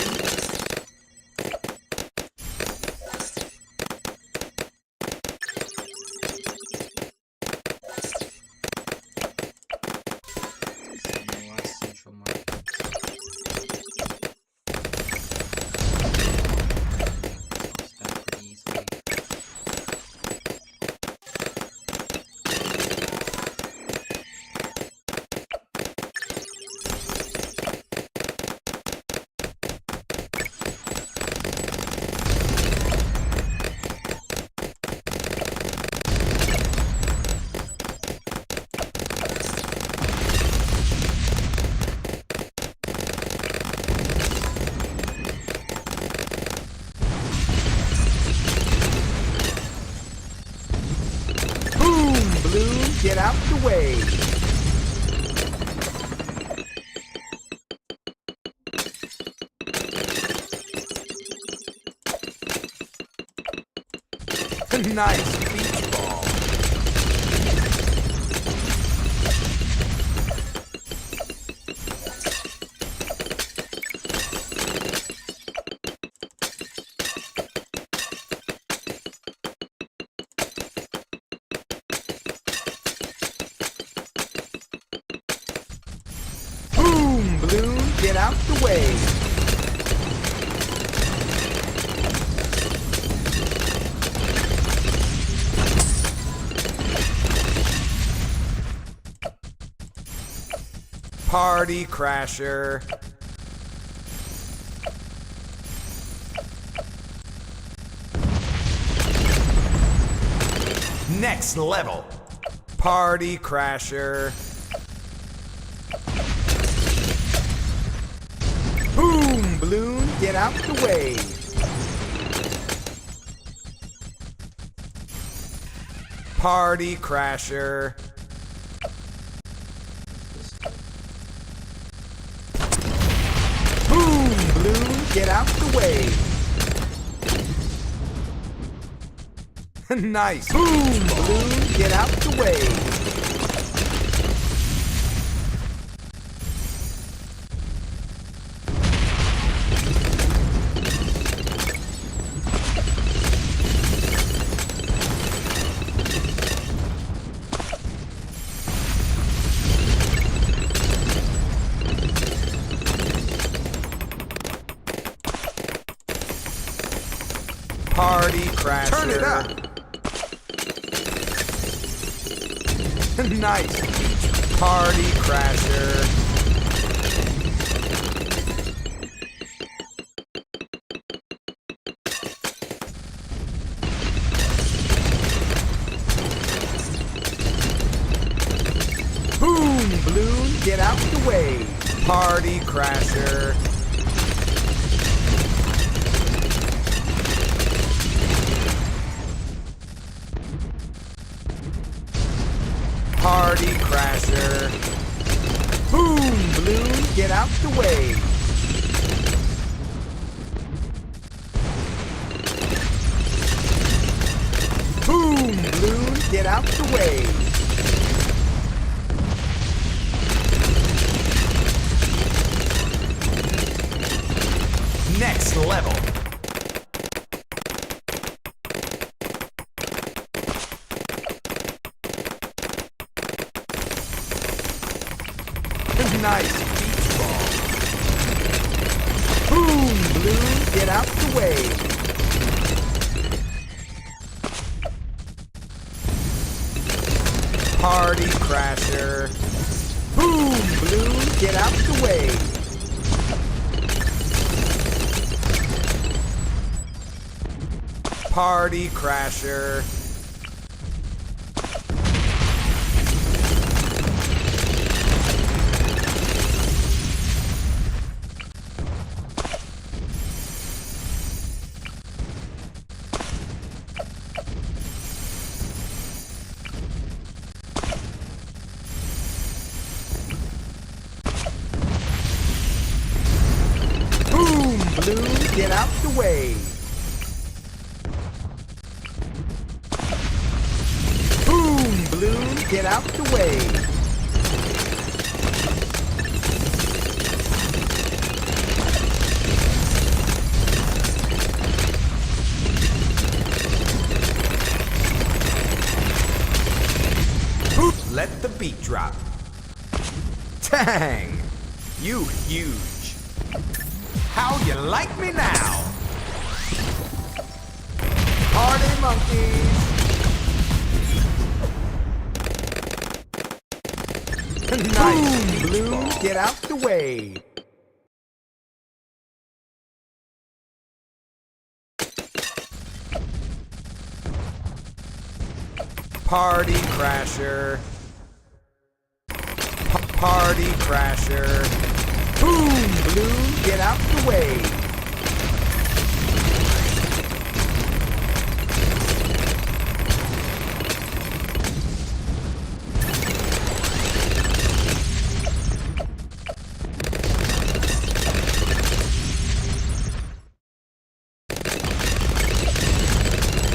Get out the way. Nice beach ball. Balloon, get out the way. Party crasher. Next level. Party crasher. Boom, balloon, get out the way. Party crasher. Boom, balloon, get out the way. Nice. Boom, balloon, get out the way. Party crasher. Turn it up. Nice. Party crasher. Boom, balloon, get out the way. Party crasher. Party crasher. Boom, balloon, out the way. Boom, balloon, get out the way. Next level. Nice beach ball. Boom, balloon, get out the way. Party crasher. Boom, balloon, get out the way. Party crasher. Boom, balloon, get out the way. Boom, balloon, get out the way. Let the beat drop. Tang! You huge. How you like me now? Party monkeys. Nice beach balloon, get out the way. Party crasher. Party crasher. Boom, balloon, get out the way.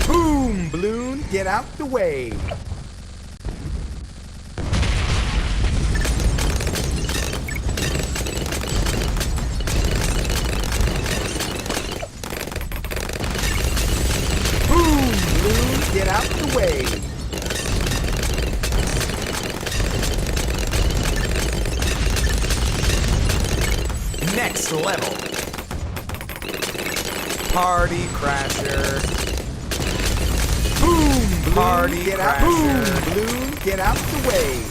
Boom, balloon, get out the way. Boom, balloon, get out the way. Next level. Party crasher. Boom, balloon, Party get out. crasher. Boom, balloon, get out the way.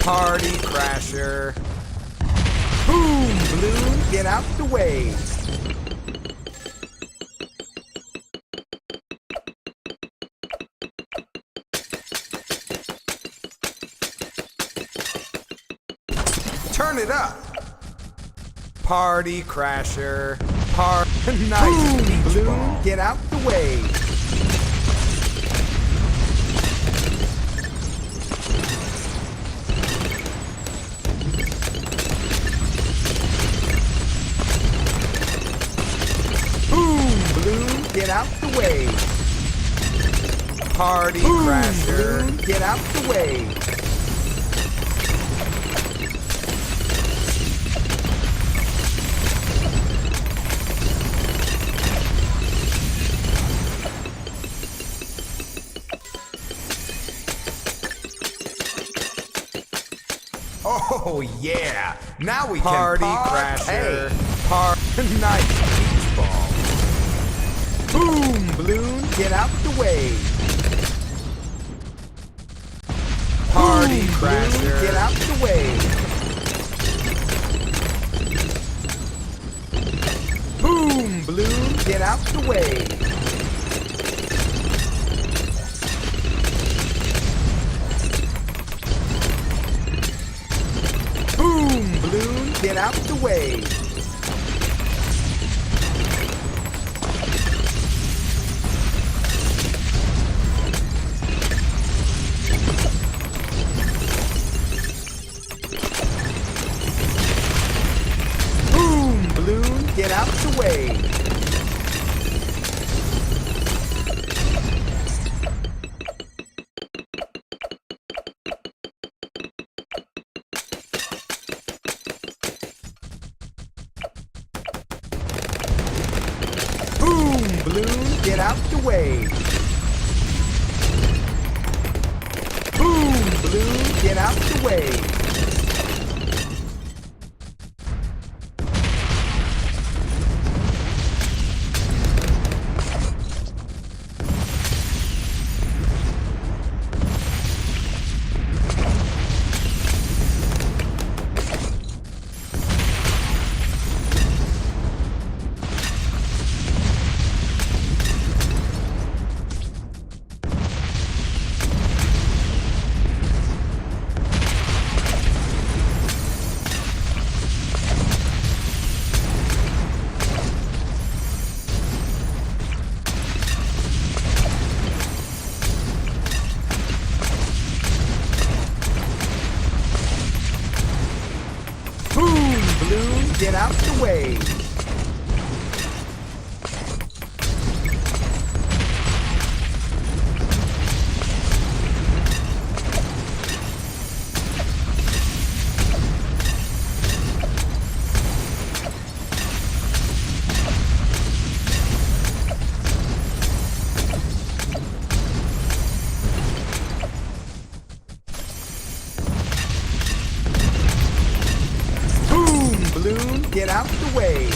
Party crasher. Boom, balloon, get out the way. Turn it up. Party crasher. Nice Boom, beach balloon. balloon, get out the way. Boom, balloon, get out the way. Party Boom, crasher. balloon, get out the way. Oh yeah! Now we Party can crasher. Nice beach ball. Boom, balloon, get out the way. Party Boom, crasher. balloon, get out the way. Boom, balloon, get out the way. Boom, balloon, get out the way. Boom, balloon, get out the way. Boom, balloon, get out the way. Boom, balloon, get out the way. Boom, balloon, get out the way. Boom, balloon, get out the way.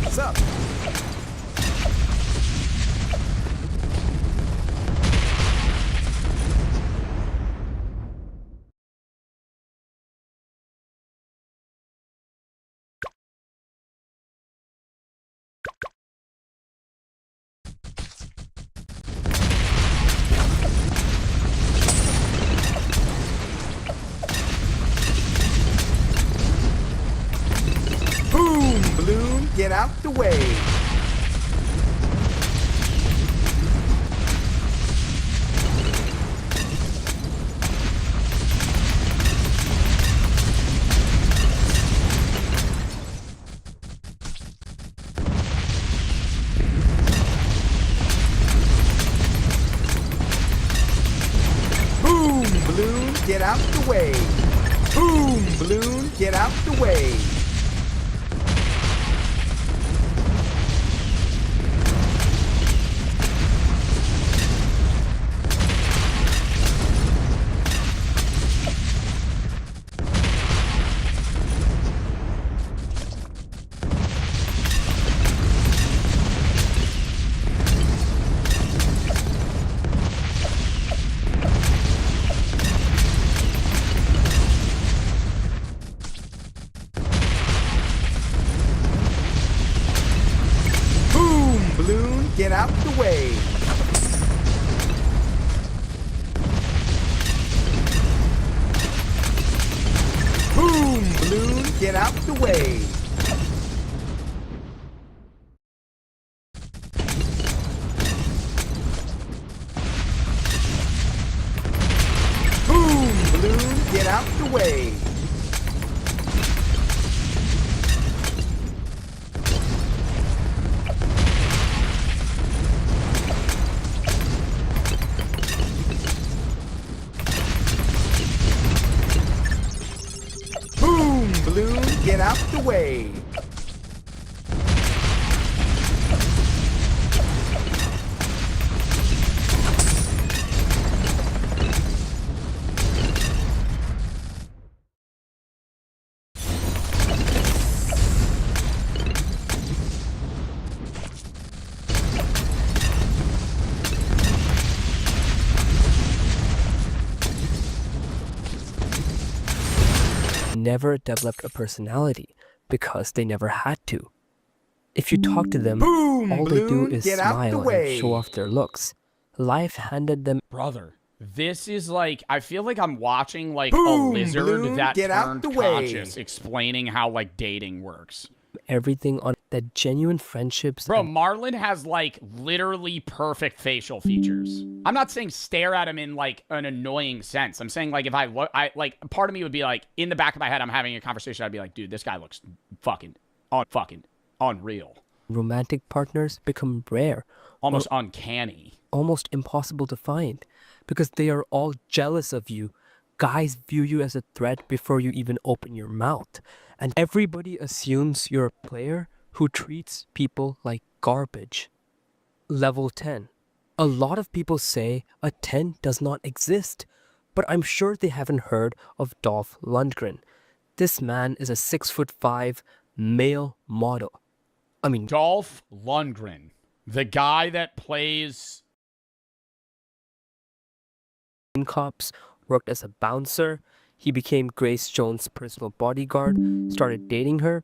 What's up? Boom, balloon, get out the way. Boom, balloon, get out the way. Boom, balloon, get out the way. Boom, balloon, get out the way. Boom, balloon, get out the way. Boom, balloon, get out the way. Boom, balloon, get out the way. never developed a personality because they never had to. If you talk to them, all they do is smile and show off their looks. Life handed them... Brother, this is like, I feel like I'm watching like a lizard that turned conscious explaining how like dating works. Everything on that genuine friendships. Bro, Marlon has like literally perfect facial features. I'm not saying stare at him in like an annoying sense. I'm saying like if I look, like part of me would be like in the back of my head, I'm having a conversation. I'd be like, dude, this guy looks fucking unreal. Romantic partners become rare. Almost uncanny. Almost impossible to find because they are all jealous of you. Guys view you as a threat before you even open your mouth. And everybody assumes you're a player who treats people like garbage. Level 10. A lot of people say a 10 does not exist, but I'm sure they haven't heard of Dolph Lundgren. This man is a 6'5" male model. I mean, Dolph Lundgren, the guy that plays Cops, worked as a bouncer. He became Grace Jones' personal bodyguard, started dating her.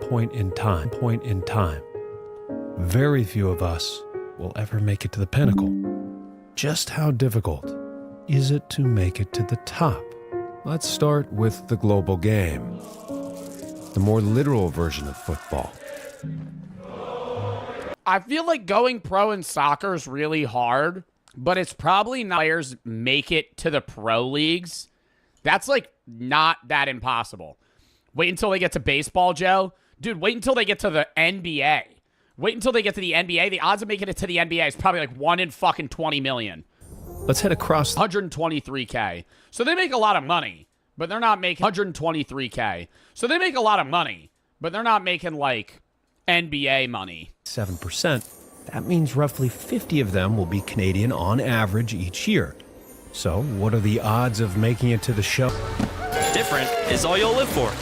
Point in time. Very few of us will ever make it to the pinnacle. Just how difficult is it to make it to the top? Let's start with the global game, the more literal version of football. I feel like going pro in soccer is really hard, but it's probably not players make it to the pro leagues. That's like not that impossible. Wait until they get to baseball, Joe. Dude, wait until they get to the NBA. Wait until they get to the NBA. The odds of making it to the NBA is probably like 1 in fucking 20 million. Let's head across 123K. So they make a lot of money, but they're not making 123K. So they make a lot of money, but they're not making like NBA money. 7%. That means roughly 50 of them will be Canadian on average each year. So, what are the odds of making it to the show? Different is all you'll live for.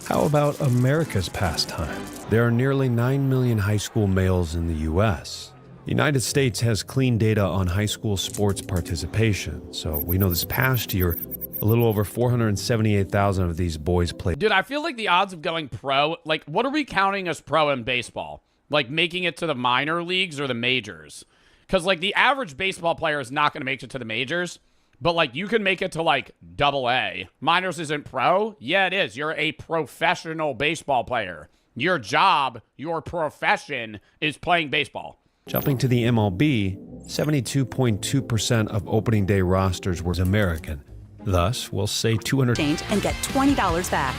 How about America's pastime? There are nearly 9 million high school males in the U.S. The United States has clean data on high school sports participation, so we know this past year, a little over 478,000 of these boys played. Dude, I feel like the odds of going pro, like, what are we counting as pro in baseball? Like, making it to the minor leagues or the majors? Because, like, the average baseball player is not going to make it to the majors. But, like, you can make it to, like, AA. Minors isn't pro? Yeah, it is. You're a professional baseball player. Your job, your profession is playing baseball. Jumping to the MLB, 72.2% of opening day rosters were American. Thus, we'll say 200 and get $20 back.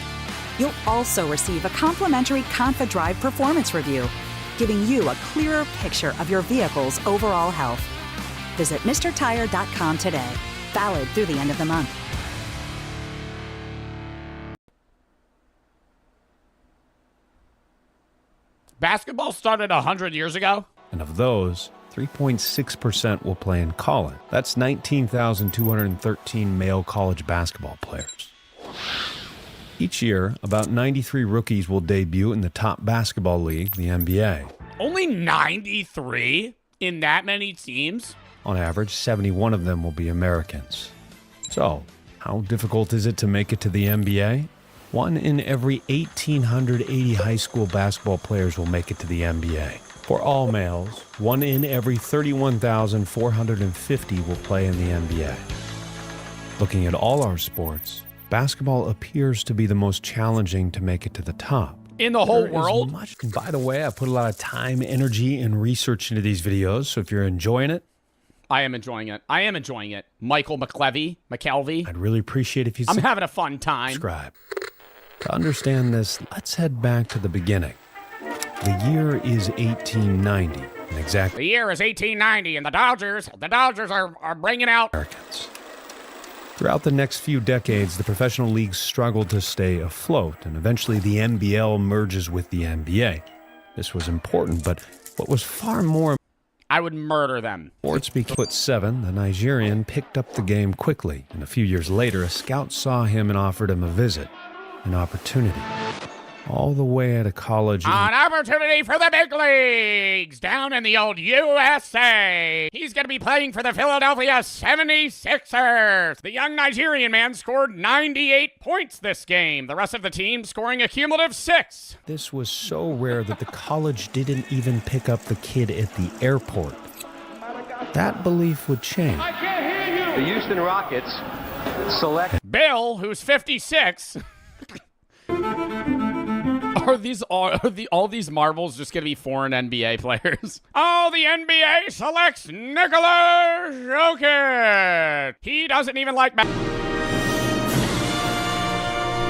You'll also receive a complimentary Confa Drive performance review, giving you a clearer picture of your vehicle's overall health. Visit MrTire.com today. Valid through the end of the month. Basketball started 100 years ago? And of those, 3.6% will play in college. That's 19,213 male college basketball players. Each year, about 93 rookies will debut in the top basketball league, the NBA. Only 93 in that many teams? On average, 71 of them will be Americans. So, how difficult is it to make it to the NBA? 1 in every 1,880 high school basketball players will make it to the NBA. For all males, 1 in every 31,450 will play in the NBA. Looking at all our sports, basketball appears to be the most challenging to make it to the top. In the whole world? By the way, I put a lot of time, energy, and research into these videos, so if you're enjoying it, I am enjoying it. I am enjoying it. Michael McKelvey. I'd really appreciate if you I'm having a fun time. Subscribe. To understand this, let's head back to the beginning. The year is 1890, and exactly. The year is 1890, and the Dodgers are bringing out Americans. Throughout the next few decades, the professional leagues struggled to stay afloat, and eventually the NBL merges with the NBA. This was important, but what was far more I would murder them. Sports put 7, the Nigerian picked up the game quickly, and a few years later, a scout saw him and offered him a visit, an opportunity. all the way to college. An opportunity for the big leagues down in the old USA. He's going to be playing for the Philadelphia 76ers. The young Nigerian man scored 98 points this game. The rest of the team scoring a cumulative 6. This was so rare that the college didn't even pick up the kid at the airport. That belief would change. The Houston Rockets select Bill, who's 56. Are all these marbles just going to be foreign NBA players? Oh, the NBA selects Nikola Jokic. He doesn't even like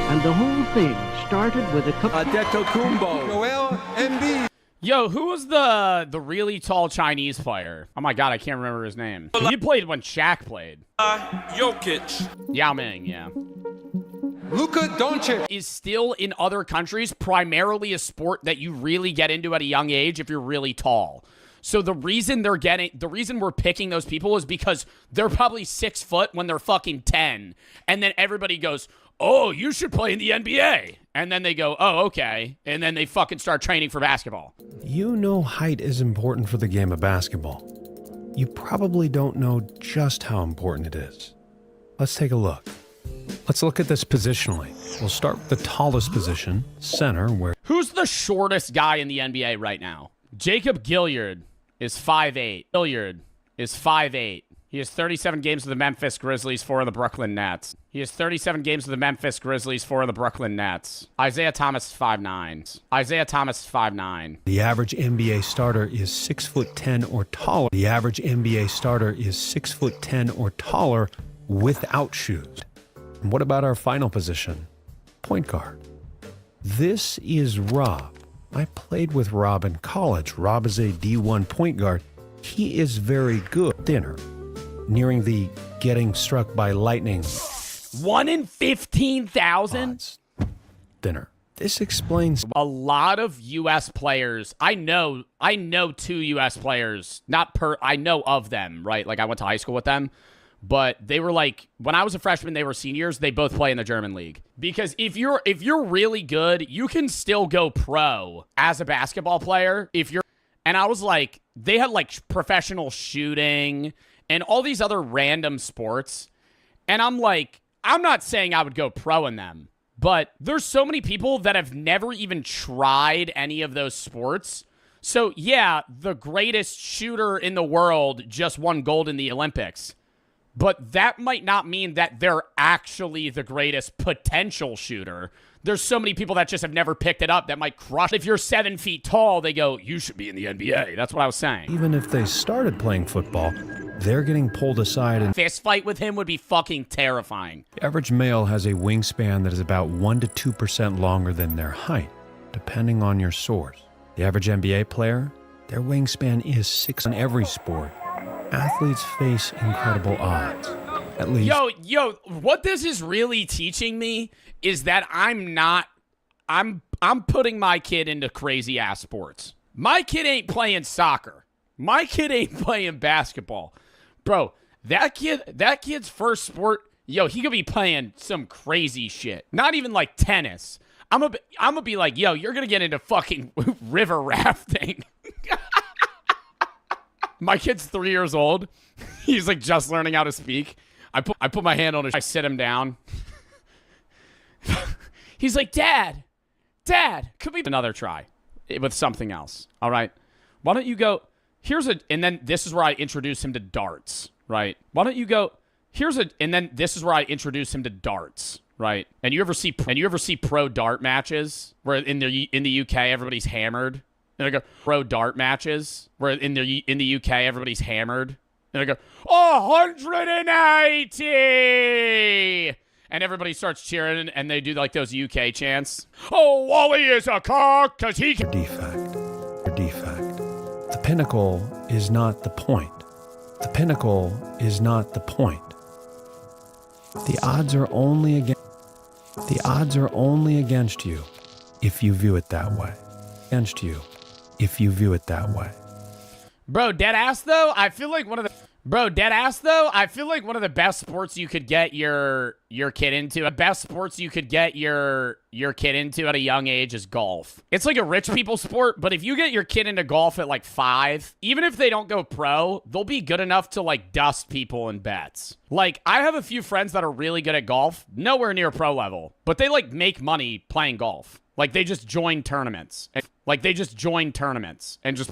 And the whole thing started with a couple. Joel Embiid. Yo, who was the really tall Chinese player? Oh my god, I can't remember his name. He played when Shaq played. Jokic. Yao Ming, yeah. Luka Doncic is still in other countries primarily a sport that you really get into at a young age if you're really tall. So the reason we're picking those people is because they're probably 6 foot when they're fucking 10. And then everybody goes, oh, you should play in the NBA. And then they go, oh, okay. And then they fucking start training for basketball. You know height is important for the game of basketball. You probably don't know just how important it is. Let's take a look. Let's look at this positionally. We'll start with the tallest position, center, where... Who's the shortest guy in the NBA right now? Jacob Gilyard is 5'8". Gilyard is 5'8". He has 37 games with the Memphis Grizzlies, 4 of the Brooklyn Nets. He has 37 games with the Memphis Grizzlies, 4 of the Brooklyn Nets. Isaiah Thomas is 5'9". Isaiah Thomas is 5'9". The average NBA starter is 6'10" or taller. The average NBA starter is 6'10" or taller without shoes. And what about our final position? Point guard. This is Rob. I played with Rob in college. Rob is a D1 point guard. He is very good. Dinner. Nearing the getting struck by lightning. 1 in 15,000? Dinner. This explains a lot of U.S. players. I know 2 U.S. players. I know of them, right? Like I went to high school with them. But they were like, when I was a freshman, they were seniors. They both play in the German league. Because if you're really good, you can still go pro as a basketball player. And I was like, they had like professional shooting and all these other random sports. And I'm like, I'm not saying I would go pro in them, but there's so many people that have never even tried any of those sports. So yeah, the greatest shooter in the world just won gold in the Olympics. But that might not mean that they're actually the greatest potential shooter. There's so many people that just have never picked it up that might crush. If you're 7 feet tall, they go, you should be in the NBA. That's what I was saying. even if they started playing football, they're getting pulled aside and fist fight with him would be fucking terrifying. The average male has a wingspan that is about 1 to 2% longer than their height, depending on your source. The average NBA player, their wingspan is 6 in every sport. Athletes face incredible odds. At least. Yo, what this is really teaching me is that I'm putting my kid into crazy ass sports. My kid ain't playing soccer. My kid ain't playing basketball. Bro, that kid's first sport, he could be playing some crazy shit. Not even like tennis. I'm gonna be like, you're gonna get into fucking river rafting. My kid's 3 years old. He's like just learning how to speak. I put my hand on his, I sit him down. He's like, Dad, could we another try with something else? All right. Why don't you go, and then this is where I introduce him to darts, right? Why don't you go, and then this is where I introduce him to darts, right? And you ever see pro dart matches where in the UK everybody's hammered? And I go, pro dart matches where in the UK everybody's hammered. And I go, 180! And everybody starts cheering, and they do like those UK chants. Oh, Wally is a cock, because he can... Defect. The pinnacle is not the point. The pinnacle is not the point. The odds are only against you if you view it that way. Against you if you view it that way. Bro, dead ass though, I feel like Bro, dead ass though, I feel like one of the best sports you could get your kid into, at a young age is golf. It's like a rich people sport, but if you get your kid into golf at like 5, even if they don't go pro, they'll be good enough to like dust people in bets. Like, I have a few friends that are really good at golf, nowhere near pro level, but they like make money playing golf. Like, they just join tournaments. And just